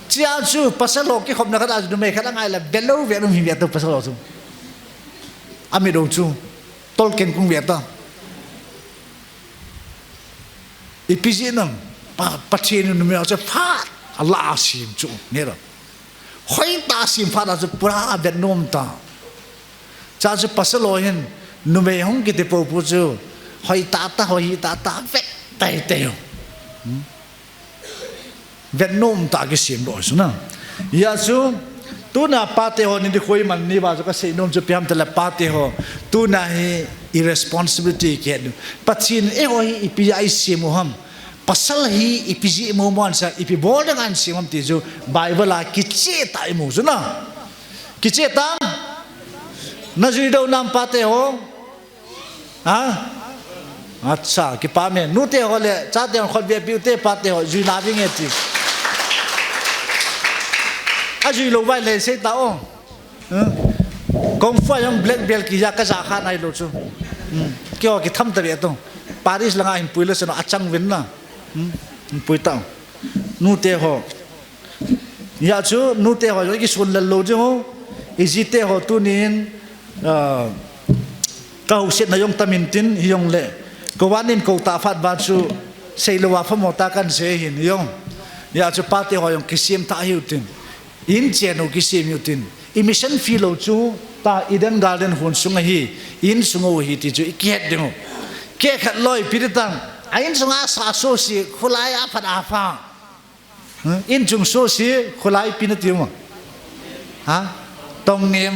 chia chu pasalo ki khop na ka nu me kha ngai la belo ve num hi ve to pasalo chu ami do chu tolken kung ve ta ipiji nam pa pathin nu me ho cha pha Allah sim chu ne ro hoi ta sim pha da chu pura vet num ta cha chu pasalo hin nu me hong ki te po pu chu hoi ta vet tai te vet num ta ki sim do su na ya chu tu na pa te ho ni de khoi man ni ba chu ka sei nom chu piam te la pa te ho tu na hi irresponsibility ke pathin e ho hi pi ai sim ham pasal hi ipiji mo mon sa ipi bol dengan simam ti ju bible la ki che ta mu su na ki che ta na ju do nam pa te ho ha acha ki pa me nu te ho le cha te khol be pi te pa te ho ju na ving e ti a ju lo vai le se ta o kong fa yang black belt ki ya ka za kha nai lo chu kyo ki tham ta be to paris la nga in puile se no achang win na pui tao nu te ho ya chu nu te ho ki sun la lo jo iji te ho tu nin ka hu set na yong tamin tin yong le ko wanin ko ta fat ba chu sei lo wa fa mo ta kan se hin yong ya chu pa te ho yong kisim ta hiu tin in chen o kisim yu tin emission filo chu ta Eden Garden hun sunga hi in sungo hi ti chu iket ding ke khat loi piritang ain sunga sa so si khulai a phat a fa in chung so si khulai pinati ma hả tông niệm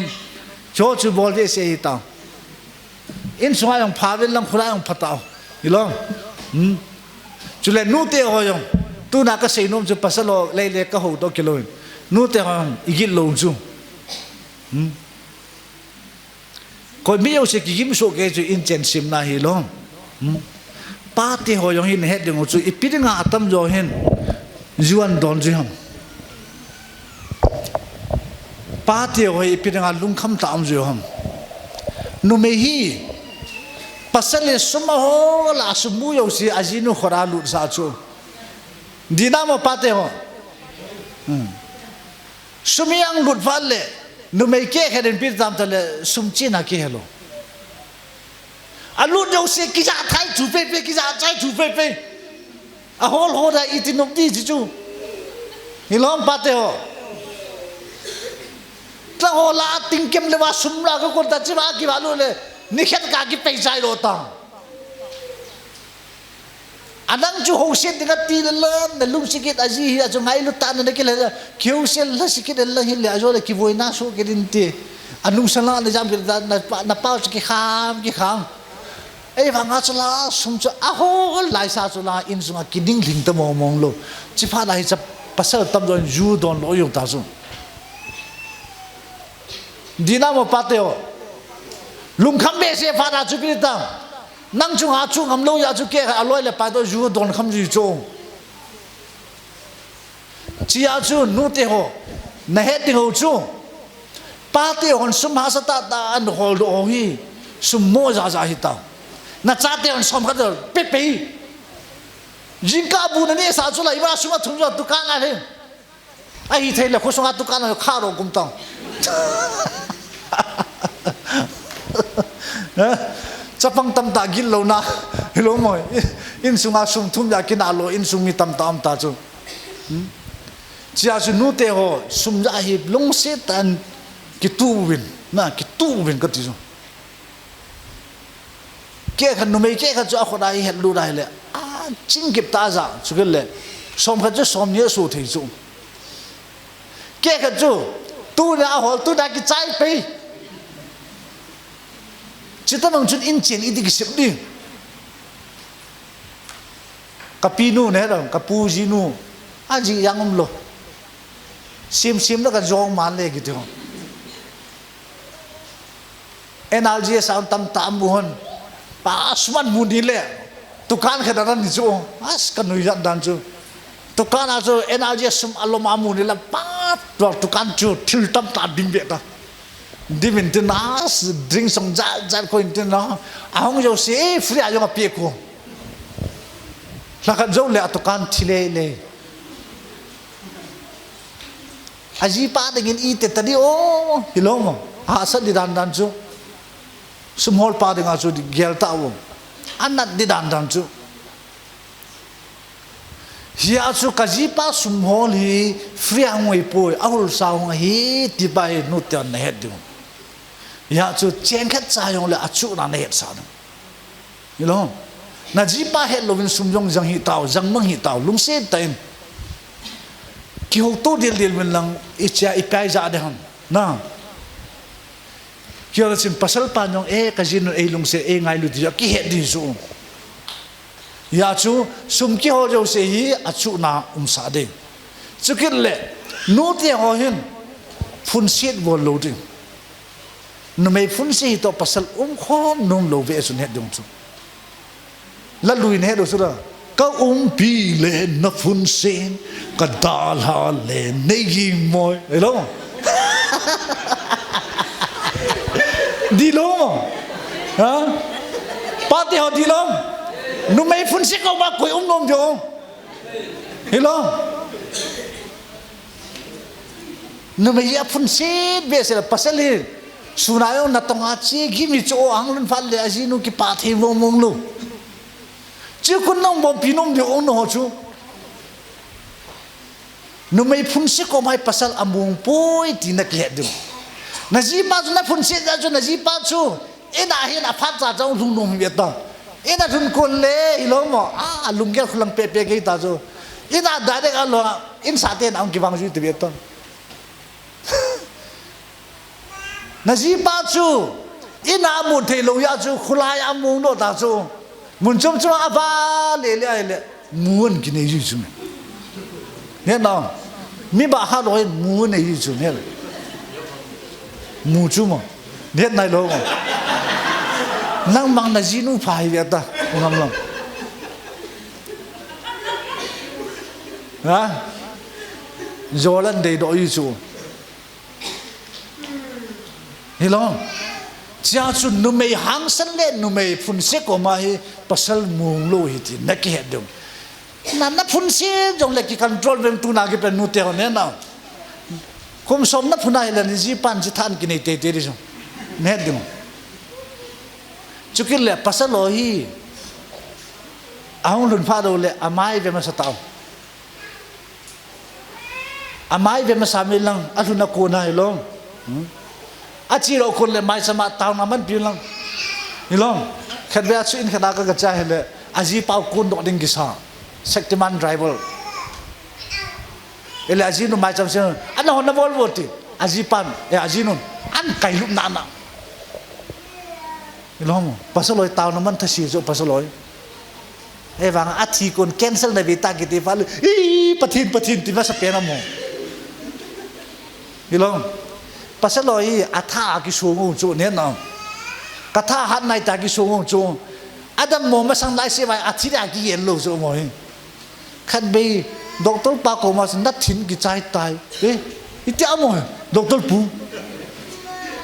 chỗ chú bol về xe tao in xuống ai ông phá bên lâm khối ông phát tao hiểu không chú lên nút tiêu hồi ông tu na cái xe nôm chú pasal lo lấy cái hồ to kilo nút tiêu ông igit lâu chú coi mấy ông sẽ kiếm số cái chú in chen sim na hiểu không ba tiêu hồi ông hin hết được chú ít biết ngã tâm rồi hin juan don chú không ba tiêu hồi ít biết ngã lung khăm tạm rồi không nu me hi pasal suma ho la sumu yo si azinu khora lut sa chu dinamo pate ho sumiang lut valle nu me ke kheden pir tam tale sumchi na ke hello alut yo si ki ja thai chu pe ki ja chai chu pe a hol ho da itinop di chu hilom pate ho tla ho la tingkem le wa sumla ko ta chi ba ki balu le nikhet ka ki peisai lo ta anang chu ho sen tinga ti le na lung sikit aji hi ajo ngai lu ta na ke le khiu sel la sikit la hi le ajo le ki voina so ke din ti anung sala le jam ke na pa ki kham ei wanga chula sum chu a ho lai sa chula in sunga kiding ling ta mong lo chi pha lai cha pasal tam don ju don lo yo ta su dinamo pateo lung kham be se pha da chu pi ta nang chung ha chung am lo ya chu ke aloi le pa do ju don kham ji cho chi ya chu nu te ho na he ti ho chu pa te hon sum ha sa ta ta an hol do hi sum mo za hi ta na cha te hon som ka do pe pe jin ka bu na ne sa chu lai ba sum a thum jo tu ka na le ai thei le kho song a tu ka na kha ro kum ta chapang tam ta gil lo na hello moi in sunga sum thum ya kin alo in sumi tam tam ta chu chia chu nu te ho sum ja hi long se tan ki tu win ka ti chu ke khan nu me ke kha chu a khoda hi het lu dai le a ching kip ta za chu gel le som kha chu som ye su thei chu ke kha chu tu na hol tu da ki chai pe chita nong chun in chen idi ki sip di kapinu ne dong kapu jinu aji yangum lo sim da ka jong man le ki thong energy sound tam tam buhon pasman mudi le tukan khadaran ni chu as kan nu yan dan chu tukan a chu energy sum alom amu ni la pat tukan chu thil tam ta dim be ta dimin tin nas drink song ja ko in tin na ahong jo se free ayo nga pe ko la kan jo le atukan thile le aji pa de ngin ite tadi o hilom ha sa di dan chu sumhol pa de nga chu di gel ta wo anat di dan chu hiya chu kaji pa sumhol hi free angoi poi ahul sa nga hi ti ba hi nu te na he du ya chu chen khat cha yong le achu na ne sa no you know na ji pa he lovin sum jong jang hi taw jang mang hi taw lung se tain ki ho to del men lang icha ipai ja de ham na ki ora sim pasal pa nyong ka jin e lung se e ngai lu ti ki he di su ya chu sum ki ho jo se hi achu na sa de chukit le no te ho hin phun siet bo lo ding no me phun si to pasal khom nom lo ve sun het dong chu la luin he do su da ka pi le na phun sen ka dal ha le nei gi moi hello di lo ha pa te ho di lo no me phun si ko ba koi nom jo hello no me ya phun si be se pasal hi sunayo na tonga chi gimi cho anglun fal le azinu ki pa the mo mong lu chi kun nong bo pinom de on ho chu no mai phun si ko mai pasal amung poi ti na ke du na ji pa chu na phun si da chu na ji pa chu ina hin a phat cha chang lung nom ye ta ina thun kon le ilo mo a lung ge khlang pe ge ta chu ina da de ga lo in sa te ang ki bang ju te be ta nazi pa chu ina mun thei lo ya chu khulai amung no ta chu mun chom chom aba le le mun ki nei ju chu ne na mi ba ha lo mun nei ju ne mu chu mo ne nai lo mo nang mang nazi nu phai ya ta ngam lo ha Zolan de do yu chu hilong chia chu nu mei hang san le nu mei phun se ko ma hi pasal mung lo hi ti na ki hedum na phun se jong le ki control vem tu na ki pen nu te ne na kum som na phuna hi le ni ji pan ji than ki nei te te ri so ne dum chu ki le pasal lo hi aung lun pha do le amai ve ma sa tao amai ve ma samil lang aluna ko na hilong achi ro kon le mai sama taw na man pi lang hilong khatbya chu in khada ka cha hele aji pau kun do ding gisa sektiman driver ele aji no mai cham se ana hon na bol boti aji pan aji nun an kai lup na na hilong pasaloi taw na man thasi jo pasaloi wang athi kon cancel na vita ki ti fal pathin ti ba sa pena mo hilong pasaloi atha ki sungu chu ne na katha hat nai ta ki sungu chu adam mo ma sang lai se vai athi da ki yen lo chu mo hi khat be doctor pa ko ma san thin ki chai tai iti amo doctor pu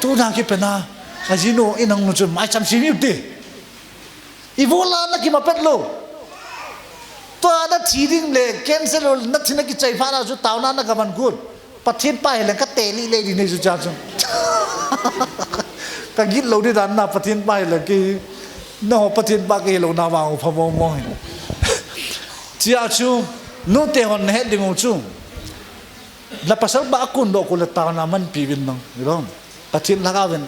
tu na ki pena ajino inang no chu mai cham si ni te ivola na ki ma pet lo to na thiring le cancel na thina ki chai fa na chu taw na ka ban good pathin pa hele ka teli le di nei chu cha chu ka git lo di dan na pathin pa hele ki no pathin pa ke lo na wa pha mo mo chia chu no te hon he ding chu la pasal ba kun do ko la ta na man pi bin nang rom pathin la ga ben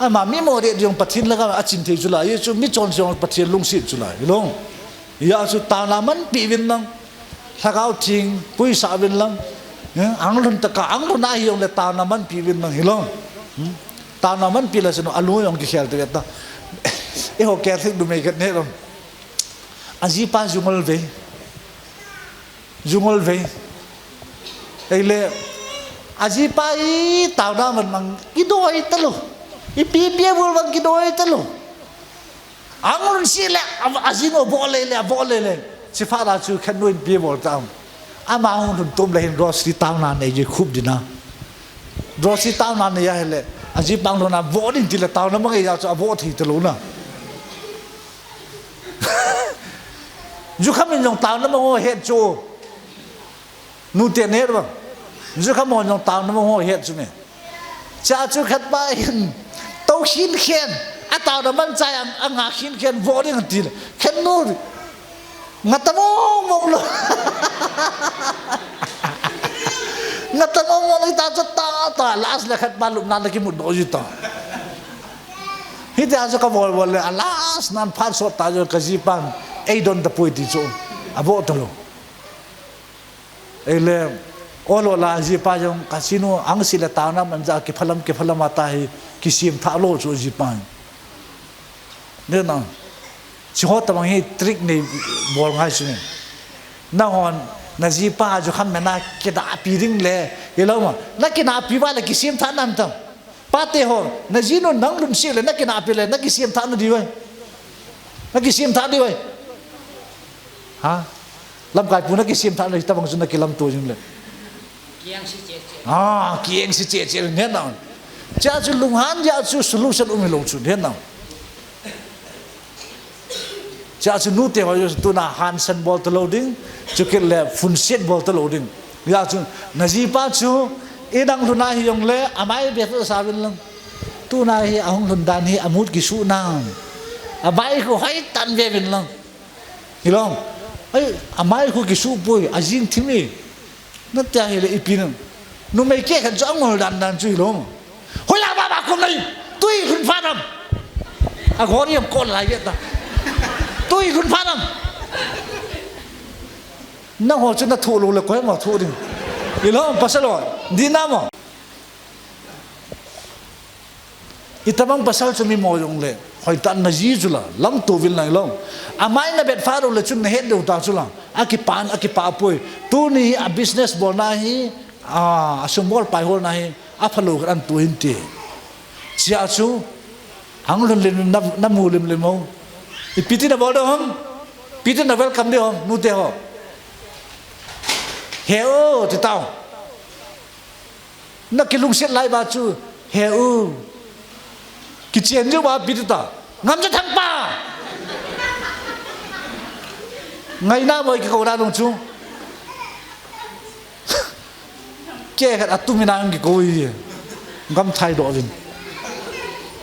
ama mi mo de jong pathin la ga a chin the chu la ye chu mi chon chon pathin lung sit chu la rom ya chu ta na man pi bin nang la ga ting pui sa bin lang ang lun taka ang lun na yung le ta na man pi bin nang hilong ta na man pi la sino alu yung ki khel te ta e ho ke thik du me ket ne rom aji pa jungol ve ele aji pa I ta na man mang ki doi ta lo I pi bul bang ki doi ta lo ang lun si le aji no bo le si fa da chu khan nuin pi bol ta ama hon dun tum le hin rosri taw na ne je khub dina rosri taw na ne ya hele aji bang lo na bo din ti le taw na ma ya cha bo thi te lo na ju kham in jong taw na ma ho het chu nu te ne ba ju kham on jong taw na ma ho het chu me cha chu khat ba hin tau hin khen a taw na man chai ang nga hin khen bo din ti le khen nu ngatamong mong lo ngatamong mong ita ta las la khat balum nan ki mud do jita hiti aso ka bol alas nan phan so ta jo kajipan ei don da poiti cho abo to lo ele olo la ji pa jong kasino ang sila ta na man ja ki phalam ata hi kisim tha lo cho jipan ne na chho ta bang hi trick nei bol ngai su na hon na ji pa jo kham na ki da pi ring le yelo ma na ki na pi ba le ki sim tha nan tam pa te ho na ji no nang lun si le na ki na pi le na ki sim tha na di wai na ki sim tha di wai ha lam kai pu na ki sim tha le ta bang su na ki lam to jing le kiang si che ne na cha chu lung han ja chu solution lo chu ne na cha chu nu te ho tu na hansen bol to loading chu ke le fun set bol to loading ya chu na ji pa chu idang lu na hi yong le amai be sa bin lang tu na hi ahong lun dan hi amut ki su na amai ko hai tan ve bin lang hilong ai amai ko ki su pui ajing thimi na ta hi le ipin nu mai ke kan jong ngol dan chu hilong hoi la ba ko nei tui hun fa dam a go ni ko la ye ta tôi cũng phát không nó họ cho nó thua luôn là quái mà thua đi vì nó không phải rồi đi nam mà itamang pasal chumi mo yong le hoi tan na ji chula lam tu vil nai long amai na bet fa ro le chun na het do ta chula akipa poi tu ni a business bo na hi a sumbol pai hol na hi a phalu kan tu hin ti chia chu hang lun lim na mu lim lim mo ipiti na bo do hom piti na welcome de hom nu te ho heo ti tao na kilung set lai ba chu heo ki chen ju ba piti ta ngam cha thang pa ngày na moi ki ko da dong chu ke ka atumina ngi ko yi ngam thai do vin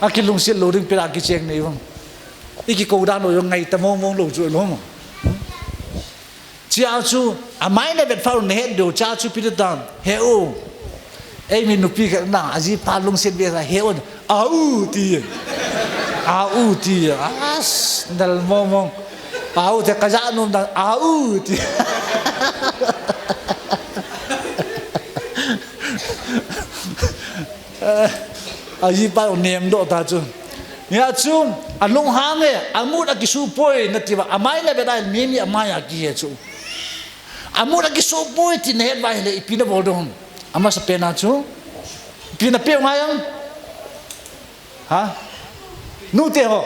aki lung sit lo ding pira ki cheng nei bang iki ko da no yo ngai ta mo mo lo chu lo mo chia chu amai le bet fa ne do cha chu pi dan he o ei mi nu pi ka na aji pa lung sit be ra he o au ti as dal mo mo au te ka ja no da au ti aji pa nem do ta chu nia chu alung hang e amut akisu poi nativa amai le bedai mimi amaya ki e chu amut akisu poi ti ne vai le ipina bodon ama sa pena chu pina pe ngayang ha nu te ho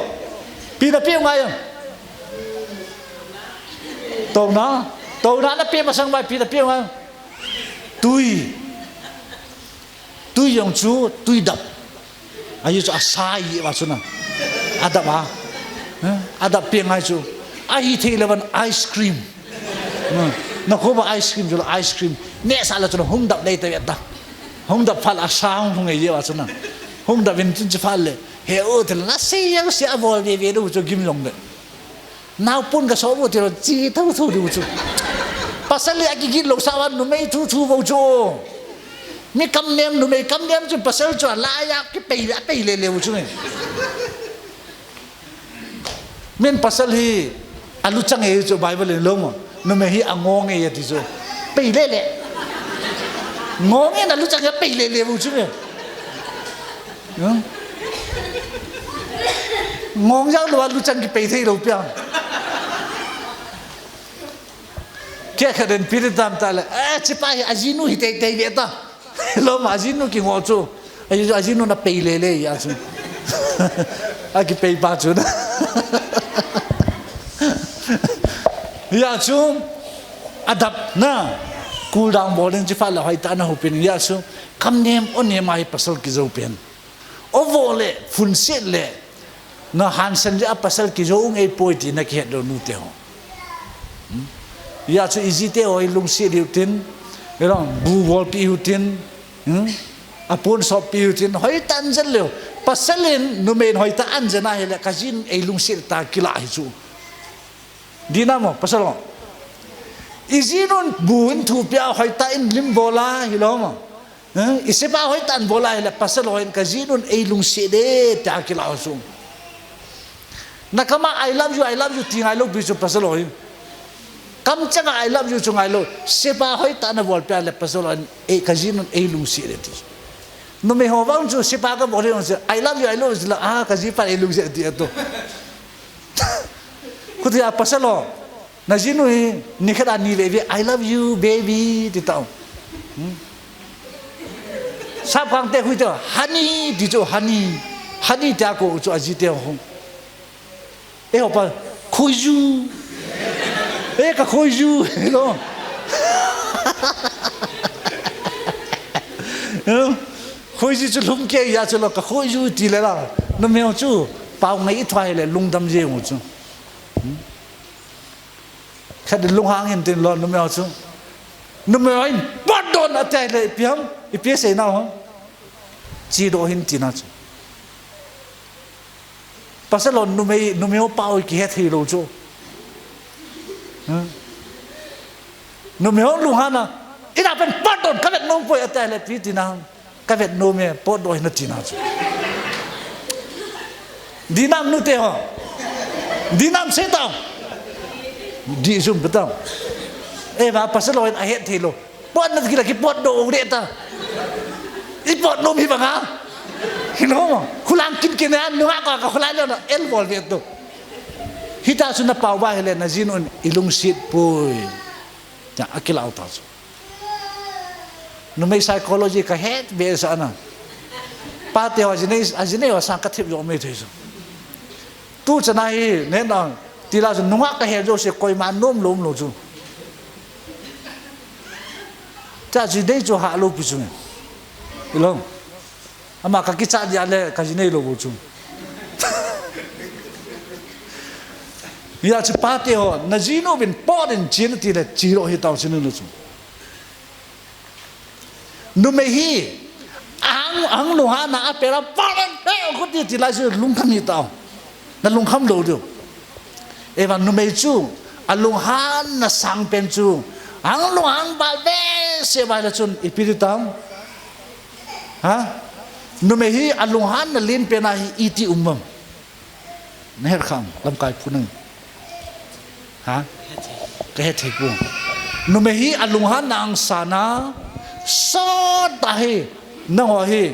pina pe ngayang to na pe ma sang vai pina pe ngayang tui yang chu tui dap ayu chu asai wa chu na adap pe ngai chu ai the levan ice cream na ko ba ice cream chu ice cream ne sa la chu hung dap dei ta ta hung dap phal asang hung ye wa chu na hung dap vin chu phal le he o tel na se yang se avol de ve do chu kim long de nau pun ka so bo te chi thau thu du chu pasal le aki gi lo sa wan nu mei thu bo chu mi kam nem nu mei kam nem chu pasal chu la ya ki pe le chu ne men pasal hi alu chang e chu bible le lo mo nu mei hi angong e ti chu pe le ngong e na lu chang pe le chu ne ngong yang lu chang ki pe thei lo pya ke khaden pir tam ta le chi pa hi ajinu hi te ve ta lo ma ajinu ki ngo chu ajinu na pe le ya chu a ki pe ba chu na ya chu adap na cool down boling chi fa la hai ta na hu pin ya chu kam nem on nem ai pasal ki zo pen ovole fun set le na hansen ja pasal ki zo ung e poiti na ki do nu te ho ya chu izite oi lung si diutin erong bu wol pi hutin apun so pi hutin hoi tan jan leo pasalin numen hoi ta an jana hele kajin e lung si ta kila hi chu dinamo pasalo izinun buin thu pia hoi ta in lim bola hiloma isepa hoi tan bola hele pasalo in kajinun e lung si de ta kila su nakama I love you ti ngai lo bi chu pasalo kam changa I love you chungai lo sepa hoi ta na bol pya le pasol e kajin e lu si re ti no me ho wang chu sepa ka bol I love you la kaji pa e lu si ti to kutia pasalo na jinu ni khada ni baby I love you baby ti tao sap kang te hui to honey di chu honey ta ko chu aji te ho e ho pa khuju ka khoi ju lo khoi ju lum ke ya chu lo ka khoi ju ti le la no me chu pau ngai thwai le lung dam je mu chu khad lung hang hin tin lo no me chu no me ai bot don atai le piam ipie se na ho chi do hin ti na chu pasalon no me pau ki he thi lo chu no me hong lu hana ina pen padon ka vet nom poi atai le pi tina ka vet no me po do na tina chu dinam nu te ho dinam se ta di zum betam va pasalo in a het thilo pot na ki pot do re ta i pot no mi banga hilo khulang kin kin an nunga ka khulai lo el bol ve to hita suna pau ba hele na jin on ilung sit pui ja akila auta so no mai psychology ka het be sa na pa te ho ajine ho sang ka thip yo me thei so tu chana hi ne na ti la so nunga ka he jo se koi ma nom lom lo chu cha ji dei jo ha lo pi chu ilong ama ka ki cha dia le ka ji nei lo bo chu ya chi pa te ho na ji no bin po den chin ti le chi ro hi tao chin no chu nu me hi ang lu ha na pe ra pa le ko ti la ju lung kham ni tao na lung kham lo du e van nu me chu a lung ha na sang pen chu ang lu ang ba be se ba la chun ipirit tao ha nu me hi a lung ha na lin pe na hi iti umam ner kham lam kai phunang ha cái hết thầy cuồng nó mới hi alung han nang sana so ta hi na ho hi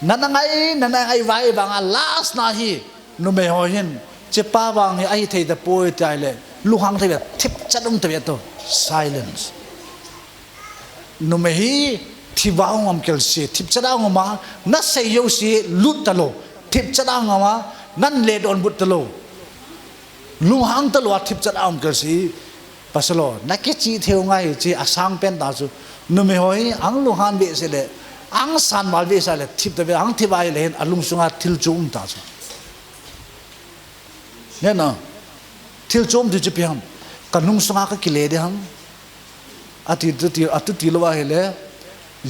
nanangai vai bang last na hi nó mới ho hin che pa bang hi ai thầy ta poi tai le lu hang thầy thip chadum te to silence nó mới hi thi vào ngam kel si thip chadang ma na sei yo si lut talo thip chadang ma nan le don but talo lu hang ta lo thip chat am ka si pasalo na ke chi theo ngai chi asang pen da chu nu me hoi ang lu han be se le ang san mal be sa le thip ta be ang thi bai le alung sunga thil chum ta chu ne na thil chum du chi piam ka nung sunga ka kile de ham atu ti lo wa hele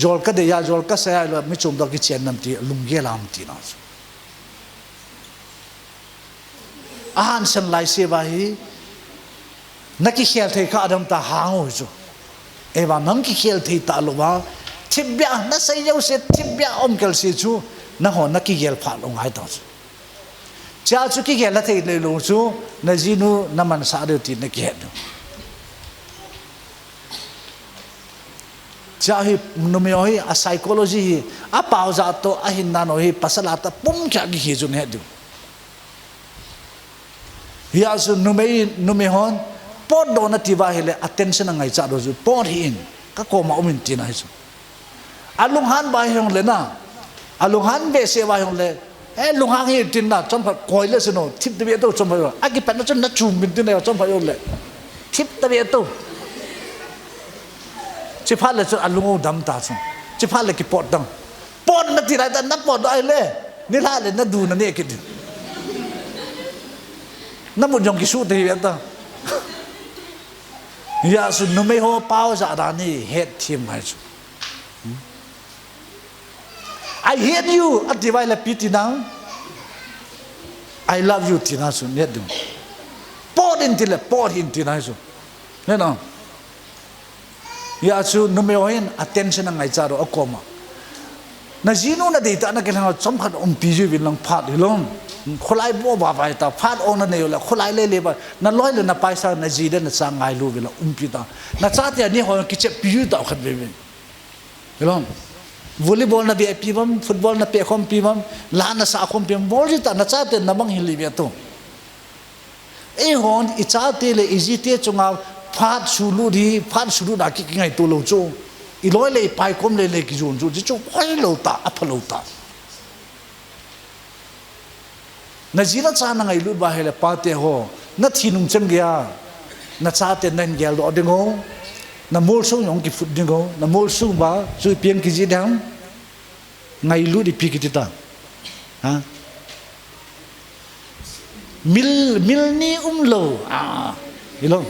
jol ka de ya jol ka sa ya lo mi chum da ki chen nam ti lung ge lam ti na chu ahan san lai se ba hi naki khel thei ka adam ta hang ho chu eba nam ki khel thei ta lo ba thibya na sai yo se thibya om kel se chu na ho naki gel pha lo ngai ta chu cha chu ki gel la thei le lo chu na jinu naman sa de ti na ge do cha hi no me hi a psychology hi a pau za to a hin na no hi pasala ta pum kya gi hi ju ne du ya su nume hon pot do na tiwa hele attention ngai cha do ju pot hi in ka ko ma umin tin ai su alung han ba hong le na alung han be se ba hong le e lung hang hi tin na chom phat koi le sino tip de be to chom phat a ki pan na chon na chum min tin na chom phat yo le tip de be to chi phat le chu alung dam ta chu chi phat le ki pot dam pot na ti ra ta na pot ai le ni la le na du na ne ki nó một dòng cái số thì biết ta, giờ sự nó mới ho bao giờ đã này hết thêm hay sao? I hate you, at the way là piti nào, I love you thì nào sao biết được, pot in thì là pot in thì nào sao, biết không? Giờ sự nó mới ho attention ngay cha rồi ở coma, na zino na data na cái thằng trong phát ông pi ju viên lòng phát đi luôn. Khulai bo ba bai ta phat on na ne la khulai le ba na loi le na paisa na ji de na sa ngai lu la pi ta na cha te ni ho ki che pi ta khat be be hello volleyball na be pi bam football na pe khom pi bam la na sa khom pi ball ji ta na cha te na bang hili be to e hon I cha te le easy te chunga phat su lu di phat su lu da ki ngai to lo chu I loi le pai khom le ki jun ju ji chu khoi lo ta a phalo ta na jina cha na ngai lut ba hele pa te ho na thinung chem gya na cha te nen gel do dingo na mol sung yong ki fut dingo na mol sung ba chu piang ki ji dang ngai lu di pi ki ta ha mil ni lo hello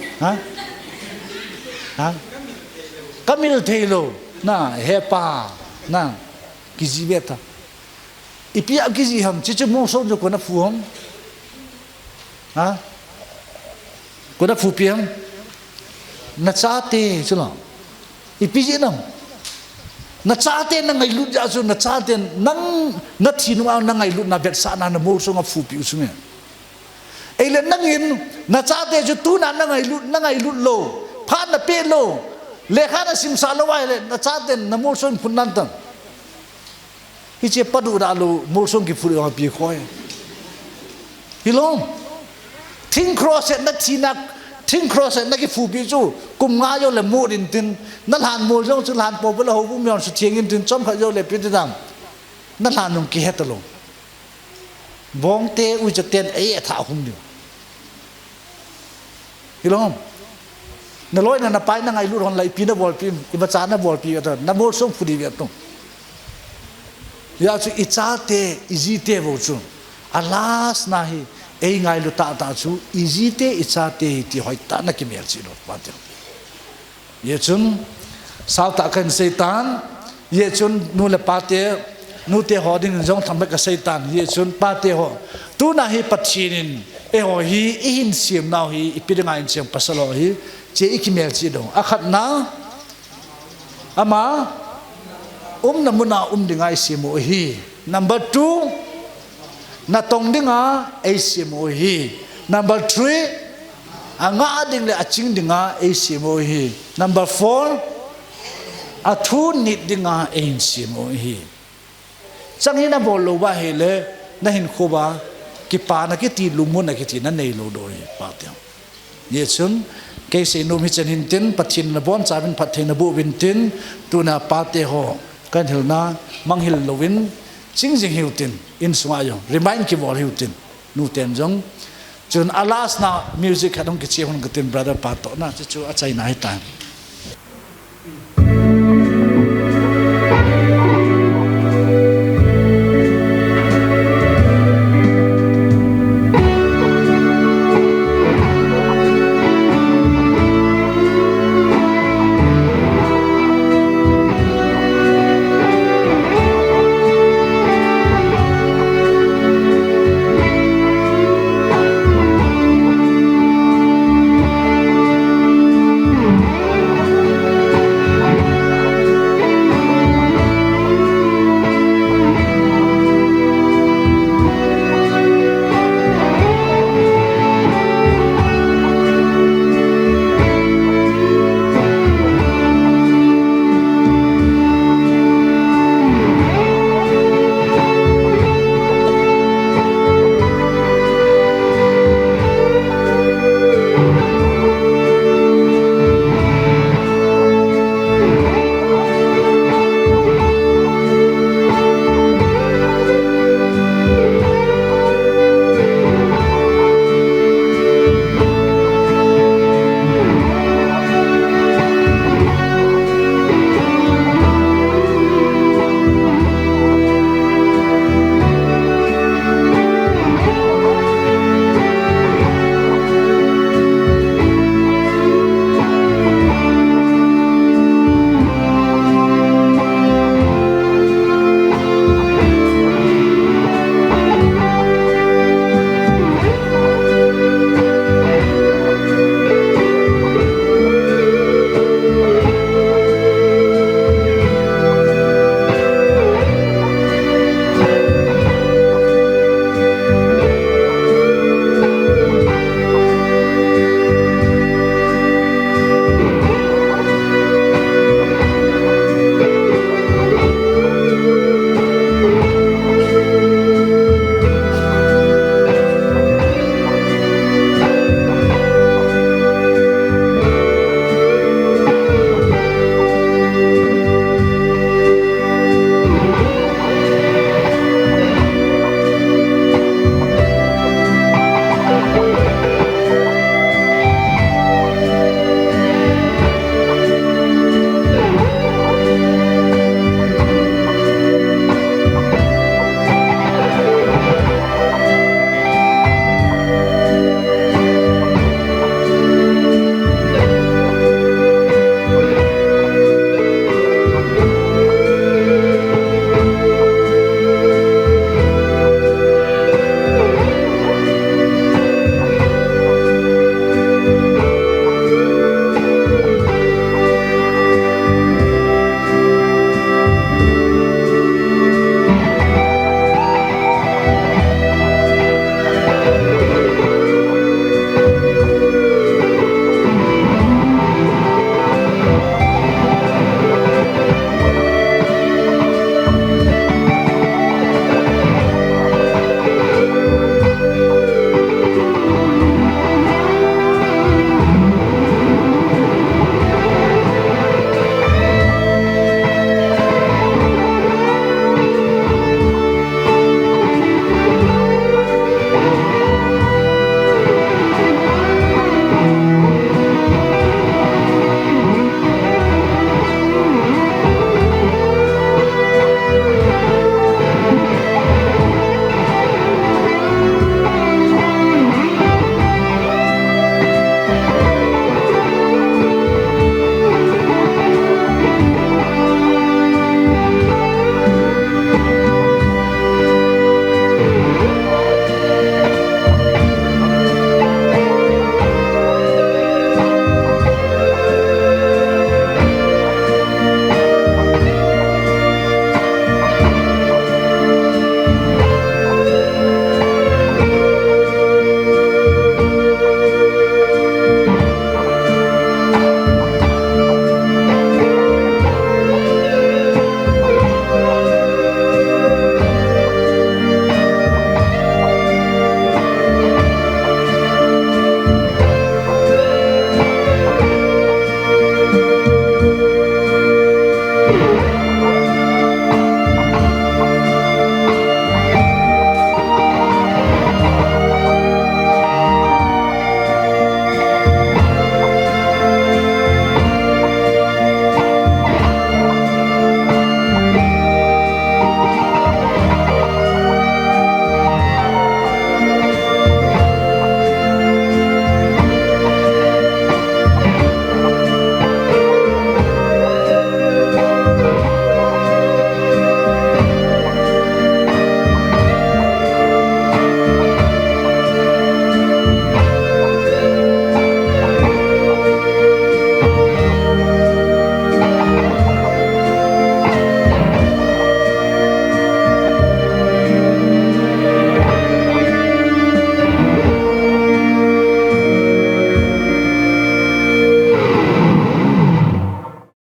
ha kamil thelo na hepa na ki ji beta ipi ab kizi ham chichu mo so jo ko na fu ham ha ko na fu piang na cha te chulo ipi ji nam na cha te na ngai lut ja chu na cha te nang na thinu na ngai lut na bet sa na na mo so nga fu pi su me ele nang in na cha te ju tu na ngai lut lo pha na pe lo le kha na sim sa lo wa le na cha te na mo so phun nan tan hi che padu da lu mul song ki fu wa pi khoi hilom thing cross na thina thing cross na ki fu pi chu kum nga yo le mu din tin na han mul jong chu han po la ho bu myon su thieng in tin chom kha yo le pi ti dam na han nong ki het lo bong te u cha ten ai tha hum ni hilom na loi na pai na ngai lu ron lai pi na bol pi i ba cha na bol pi ta na bol song fu di vet to ya chu i cha te easy te bo chu alas na hi ei ngai lu ta ta chu easy te i cha te ti hoi ta na ki mer chi lo pa te ye chun sao ta kan satan ye chun nu le pa te nu te ho ding jong tham ka satan ye chun pa te ho tu na hi patchinin e ho hi in sim now hi ipidanga in sim pasalo hi che ikimel chi do akhat na ama na muna dingai simu hi number 2 na tong dinga ai simu hi number 3 anga ding le aching dinga ai simu hi number 4 athu nit dinga ai simu hi changi na bol lo ba he le na hin khoba ki pa na ki ti lumun na ki ti na nei lo do hi pa te ye chun ke se no mi chen hin tin pathin na bon cha bin pathin na bu bin tin tu na pa te ho kan hil na mang hil lovin ching jing hiu tin in sunga yo remind ki bol hiu tin nu ten jong chun alas na music hadong ki che hon gatin brother pa to na chu achai na hi time